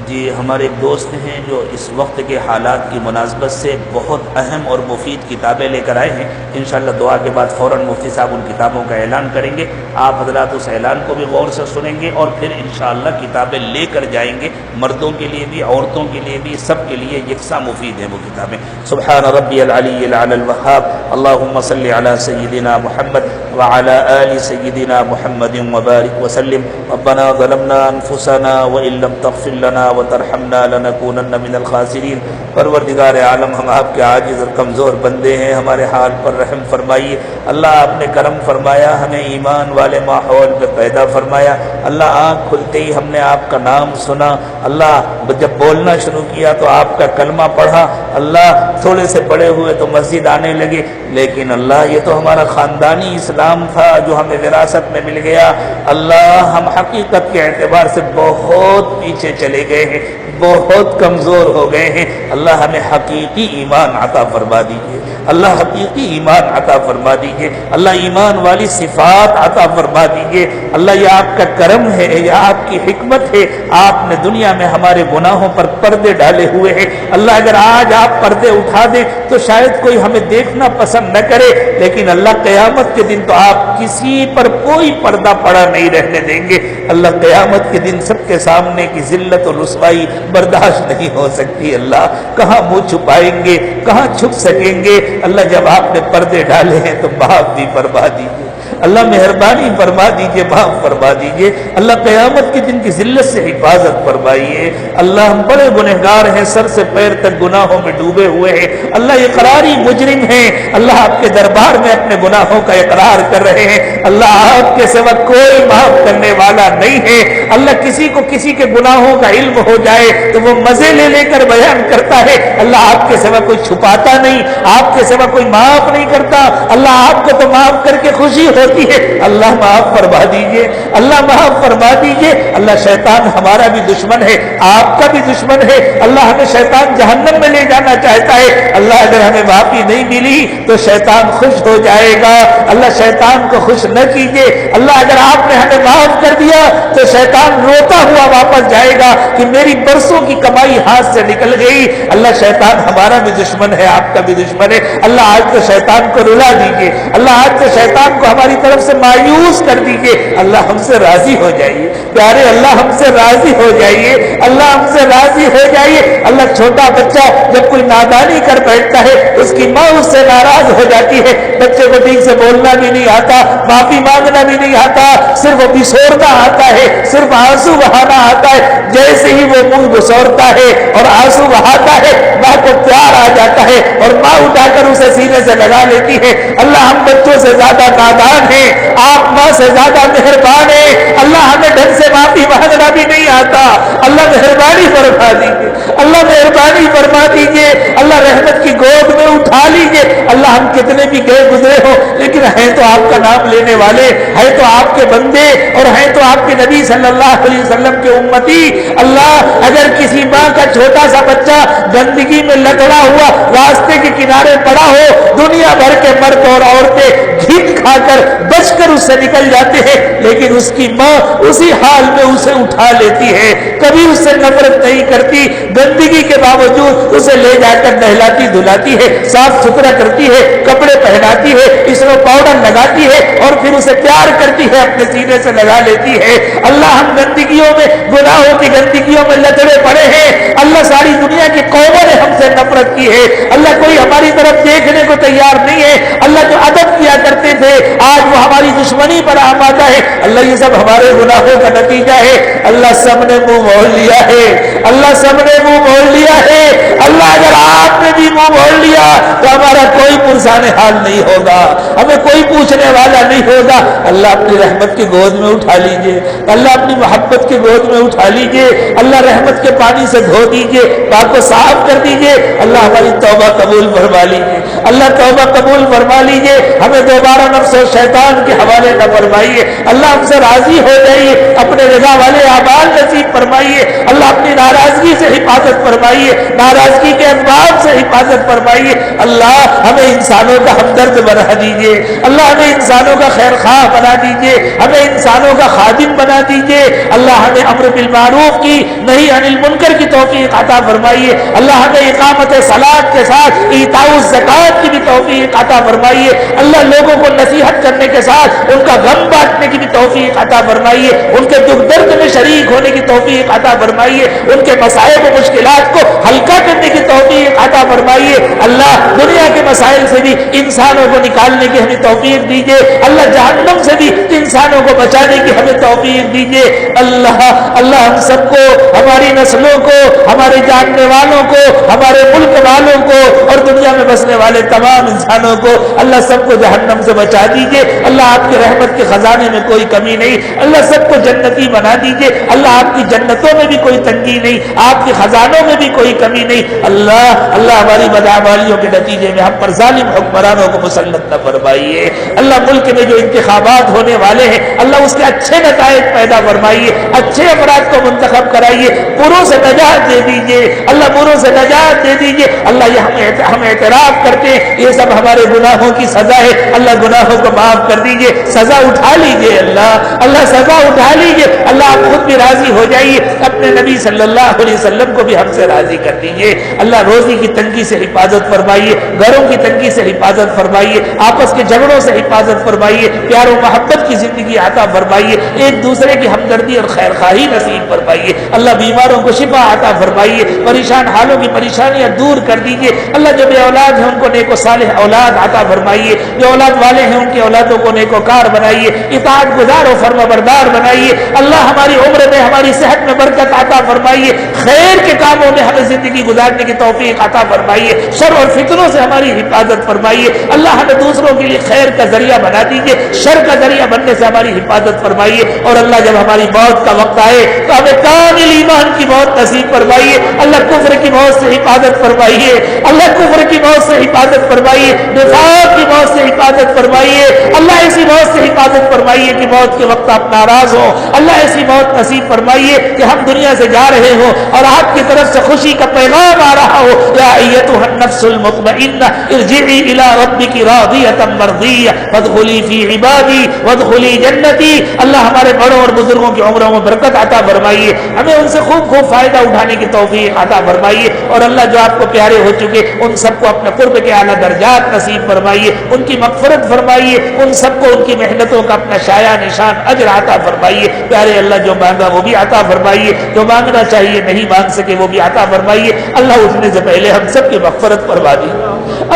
جی ہمارے ایک دوست ہیں جو اس وقت کے حالات کی مناسبت سے بہت اہم اور مفید کتابیں لے کر آئے ہیں، انشاءاللہ دعا کے بعد فوراً مفتی صاحب ان کتابوں کا اعلان کریں گے، آپ حضرات اس اعلان کو بھی غور سے سنیں گے، اور پھر انشاءاللہ کتابیں لے کر جائیں گے، مردوں کے لیے بھی عورتوں کے لیے بھی، سب کے لیے یکساں مفید ہیں وہ کتابیں۔ سبحان ربی العلی الاعلی الوہاب، اللہم صلی علی سیدنا محمد وعلى آل سيدنا محمد وبارك وسلم ربنا ظلمنا أنفسنا وإن لم تغفر لنا وترحمنا لنكونن من الخاسرين پروردگار عالم ہم آپ کے عاجز اور کمزور بندے ہیں، ہمارے حال پر رحم فرمائیے اللہ۔ آپ نے کرم فرمایا، ہمیں ایمان والے ماحول میں پیدا فرمایا اللہ۔ آنکھ کھلتے ہی ہم نے آپ کا نام سنا اللہ، جب بولنا شروع کیا تو آپ کا کلمہ پڑھا اللہ، تھوڑے سے بڑے ہوئے تو مسجد آنے لگے، لیکن اللہ یہ تو ہمارا خاندانی اسلام تھا جو ہمیں وراثت میں مل گیا اللہ۔ ہم حقیقت کے اعتبار سے بہت پیچھے چلے گئے ہیں، بہت کمزور ہو گئے ہیں اللہ۔ ہمیں حقیقی ایمان عطا فرما دیجیے اللہ، حقیقی ایمان عطا فرما دیجیے اللہ، ایمان والی صفات عطا فرما دیجیے اللہ۔ یہ آپ کا کرم ہے، یہ آپ کی حکمت ہے، آپ نے دنیا میں ہمارے گناہوں پر پردے ڈالے ہوئے ہیں اللہ۔ اگر آج آپ پردے اٹھا دیں تو شاید کوئی ہمیں دیکھنا پسند نہ کرے، لیکن اللہ قیامت کے دن تو آپ کسی پر کوئی پردہ پڑا نہیں رہنے دیں گے اللہ۔ قیامت کے دن سب کے سامنے کی ذلت اور رسوائی برداشت نہیں ہو سکتی اللہ۔ کہاں منہ چھپائیں گے، کہاں چھپ سکیں گے اللہ؟ جب آپ نے پردے ڈالے ہیں تو معاف بھی فرما دیجیے اللہ، مہربانی فرما دیجیے، معاف فرما دیجیے اللہ۔ قیامت کے دن کی ذلت سے حفاظت فرمائیے اللہ۔ ہم بڑے گنہگار ہیں، سر سے پیر تک گناہوں میں ڈوبے ہوئے ہیں اللہ، اقراری مجرم ہیں اللہ۔ آپ کے دربار میں اپنے گناہوں کا اقرار کر رہے ہیں اللہ۔ آپ کے سوا کوئی معاف کرنے والا نہیں ہے اللہ۔ کسی کو کسی کے گناہوں کا علم ہو جائے تو وہ مزے لے لے کر بیان کرتا ہے اللہ۔ آپ کے سوا کوئی چھپاتا نہیں، آپ کے سوا کوئی معاف نہیں کرتا اللہ۔ آپ کو تو معاف کر کے خوشی ہوتی ہے اللہ۔ معاف فرما دیجئے اللہ، معاف فرما دیجئے اللہ۔ شیطان ہمارا بھی دشمن ہے، آپ کا بھی دشمن ہے اللہ۔ ہمیں شیطان جہنم میں لے جانا چاہتا ہے اللہ۔ اگر ہمیں معافی نہیں ملی تو شیطان خوش ہو جائے گا اللہ۔ شیطان کو خوش نہ کیجئے اللہ۔ اگر آپ نے ہمیں معاف کر دیا تو شیطان روتا ہوا واپس جائے گا کہ میری برسوں کی کمائی ہاتھ سے نکل گئی اللہ۔ شیطان ہمارا بھی دشمن ہے، آپ کا بھی دشمن ہے اللہ۔ آج تو شیطان کو رلا دیجئے اللہ، آج تو شیطان کو ہماری طرف سے مایوس کر دیجئے اللہ۔ ہم سے راضی ہو جائیے پیارے اللہ، ہم سے راضی ہو جائیے اللہ، ہم سے راضی ہو جائیے اللہ۔ چھوٹا بچہ جب کوئی نادانی کر بیٹھتا ہے اس کی ماں اس سے ناراض ہو جاتی ہے، بچے کو ٹھیک سے بولنا بھی نہیں آتا، معافی مانگنا بھی نہیں آتا، صرف بسورنا آتا ہے، صرف آنسو بہانا آتا ہے۔ جیسے ہی وہ منہ بسورتا ہے اور آنسو بہاتا ہے ماں کو پیار آ جاتا ہے اور ماں اٹھا کر اسے سینے سے لگا لیتی ہے اللہ۔ ہم بچوں سے زیادہ نادان ہیں، آپ ماں سے زیادہ مہربان ہیں اللہ۔ ہمیں ڈھنگ سے معافی مانگنا بھی نہیں آتا اللہ۔ مہربانی فرما دیجیے اللہ، مہربانی فرما دیجیے اللہ۔ رحمت کی گود میں اٹھا لیجیے اللہ۔ ہم کتنے بھی گئے گزرے ہو لیکن ہیں تو آپ کا نام لینے والے، ہیں تو آپ کے بندے اور ہیں تو آپ کے نبی صلی اللہ علیہ وسلم کے امتی اللہ۔ اگر کسی ماں کا چھوٹا سا بچہ گندگی میں لگڑا ہوا راستے کے کنارے پڑا ہو، دنیا بھر کے مرد اور عورتیں گھیٹ کھا کر بچ کر اس سے نکل جاتے ہیں، لیکن اس کی ماں اسی حال میں اسے اٹھا لیتی ہے، کبھی اس سے نفرت نہیں کرتی، گندگی کے باوجود اسے لے جا کر نہلاتی دھلاتی ہے، صاف ستھرا کرتی ہے، کپڑے پہناتی ہے، اسنو پاؤڈر لگاتی ہے اور پھر اسے پیار کرتی ہے، اپنے سینے سے لگا لیتی ہے اللہ۔ ہم گندگیوں میں، گناہوں کی گندگیوں میں لتڑے پڑے ہیں اللہ۔ ساری دنیا کی قوموں نے ہم سے نفرت کی ہے اللہ، کوئی ہماری طرف دیکھنے کو تیار نہیں ہے اللہ۔ جو ادب کیا کرتے تھے آج وہ ہماری دشمنی پر آمادہ ہے اللہ۔ یہ سب ہمارے گناہوں کا نتیجہ ہے اللہ۔ سب نے منہ موڑ لیا ہے اللہ، سب نے منہ موڑ لیا ہے اللہ۔ اگر آپ نے بھی منہ موڑ لیا تو ہمارا کوئی پرسان حال نہیں ہوگا، ہمیں کوئی پوچھنے والا نہیں ہوگا اللہ۔ اپنی رحمت کی گود میں اٹھا لیجئے اللہ، اپنی محبت کی گود میں اٹھا لیجئے اللہ۔ رحمت کے پانی سے دھو دیجئے، پاک کو صاف کر دیجئے اللہ۔ ہماری توبہ قبول فرما لیجئے اللہ، توبہ قبول فرما لیجئے۔ ہمیں دوبارہ نفس و شیطان کے حوالے نہ فرمائیے اللہ۔ ہم سے راضی ہو جائیے، اپنے رضا والے اعمال نصیب فرمائیے اللہ۔ اپنی ناراضگی سے حفاظت فرمائیے، ناراضگی کے اسباب سے حفاظت فرمائیے اللہ۔ ہمیں انسانوں کا ہمدرد بنا دیجئے اللہ، ہمیں انسانوں کا خیر خواہ بنا دیجئے، ہمیں انسانوں کا خادم بنا دیجئے اللہ۔ ہمیں امر بالمعروف کی، نہی عن المنکر کی توفیق عطا فرمائیے اللہ۔ ہمیں اقامت صلاۃ کے ساتھ ایتاء الزکوٰۃ کی بھی توفیق عطا فرمائیے اللہ۔ لوگوں کو نصیحت کرنے کے ساتھ ان کا غم بانٹنے کی بھی توفیق عطا فرمائیے، ان کے دکھ درد میں شریک ہونے کی توفیق عطا فرمائیے، ان کے مسائب و مشکلات کو ہلکا کرنے کی توفیق عطا فرمائیے۔ اللہ دنیا کے مسائل سے بھی انسانوں کو نکالنے کی ہمیں توفیق دیجیے، اللہ جہنم سے بھی انسانوں کو بچانے کی ہمیں توفیق دیجیے۔ اللہ اللہ ہم سب کو، ہماری نسلوں کو، ہمارے جاننے والوں کو، ہمارے ملک والوں کو اور دنیا میں بسنے والے تمام انسانوں کو اللہ سب کو جہنم سے بچا دیجیے۔ اللہ آپ کی رحمت کے خزانے میں کوئی کمی نہیں، اللہ سب کو جنتی بنا دیجیے۔ اللہ آپ کی جنتوں میں بھی کوئی تنگی نہیں، آپ کے خزانوں میں بھی کوئی کمی نہیں۔ اللہ ہماری بدعمالیوں کے نتیجے میں ہم پر ظالم حکمرانوں کو مسلط نہ فرمائیے۔ اللہ ملک میں جو انتخابات ہونے والے ہیں اللہ اس کے اچھے نتائج پیدا فرمائیے، اچھے افراد کو منتخب کرائیے، بروں سے نجات دے دیجیے، اللہ بروں سے نجات دے دیجیے۔ اللہ یہ ہم اعتراف کرتے ہیں یہ سب ہمارے گناہوں کی سزا ہے، اللہ گناہوں کو معاف کر دیجیے، سزا اٹھا لیجیے۔ اللہ سزا اٹھا لیجیے۔ اللہ آپ خود بھی راضی ہو جائیے، اپنے نبی صلی اللہ علیہ وسلم کو بھی ہم سے راضی کر دیجیے۔ اللہ روزی کی تنگی سے حفاظت فرمائیے، گھروں کی تنگی سے حفاظت فرمائیے، آپس کے جھگڑوں سے حفاظت فرمائیے، پیار و محبت کی زندگی عطا فرمائیے، ایک دوسرے کی ہمدردی اور خیر خواہی نصیب فرمائیے۔ اللہ بیماروں کو شفا عطا فرمائیے، پریشان حالوں کی پریشانیاں دور کر دیجیے۔ اللہ جو بے اولاد ہیں ان کو نیک و صالح اولاد عطا فرمائیے، جو اولاد والے ہیں ان کی اولادوں کو نیک و کار بنائیے، اطاعت گزار و فرما بردار بنائیے۔ اللہ ہماری عمر میں، ہماری صحت میں برکت عطا فرمائیے، خیر کے کاموں میں ہمیں زندگی گزارنے کی توفیق عطا فرمائیے، شر اور فتنوں سے ہماری حفاظت فرمائیے۔ اللہ ہمیں دوسروں کے لیے خیر کا ذریعہ بنا دیجیے، شر کا ذریعہ بننے سے ہماری حفاظت فرمائیے۔ اور اللہ جب ہماری موت کا وقت آئے تو ہمیں کامل ایمان کی موت نصیب فرمائیے۔ اللہ کفر کی موت سے حفاظت فرمائیے، اللہ کفر کی موت سے حفاظت فرمائیے، نفاق کی موت سے حفاظت فرمائیے۔ اللہ ایسی موت سے حفاظت فرمائیے کہ موت کے وقت آپ ناراض ہو۔ اللہ ایسی موت نصیب فرمائیے کہ ہم دنیا سے جا رہے ہوں اور آپ کی طرف سے خوشی کا پیغام آ رہا ہو، یا ایتھا النفس المطمئنہ ارجعی الی ربک راضیۃ مرضیہ فادخلی فی عبادی وادخلی جنتی۔ اللہ ہمارے بڑوں اور بزرگوں کی عمروں میں برکت عطا فرمائیے، ہمیں ان سے خوب فائدہ اٹھانے کی توفیق عطا فرمائیے۔ اور اللہ جو آپ کو پیارے ہو چکے ان سب کو اپنے قرب کے اعلیٰ درجات نصیب فرمائیے، ان کی مغفرت فرمائیے، ان سب کو ان کی محنتوں کا اپنا شایع نشان اجر عطا فرمائیے۔ پیارے اللہ جو مانگا وہ بھی عطا فرمائیے، جو مانگنا چاہیے نہیں مانگ سکے وہ بھی عطا فرمائیے۔ اللہ اٹھنے سے پہلے ہم سب کی مغفرت فرما دیجیے،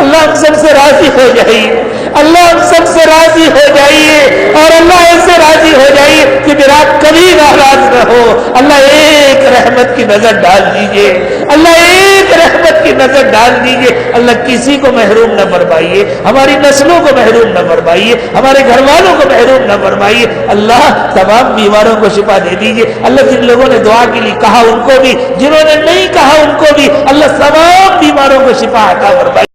اللہ ہم سب سے راضی ہو جائیے، اللہ ہم سب سے راضی ہو جائیے، اور اللہ ایسے راضی ہو جائیے کہ میرا کبھی ناراض نہ ہو۔ اللہ ایک رحمت کی نظر ڈال دیجیے، اللہ ایک رحمت کی نظر ڈال دیجیے۔ اللہ کسی کو محروم نہ فرمائیے، ہماری نسلوں کو محروم نہ فرمائیے، ہمارے گھر والوں کو محروم نہ فرمائیے۔ اللہ تمام بیماروں کو شفا دے دیجیے۔ اللہ جن لوگوں نے دعا کے لیے کہا ان کو بھی، جنہوں نے نہیں کہا ان کو بھی اللہ تمام بیماروں کو شفا عطا فرمائیے۔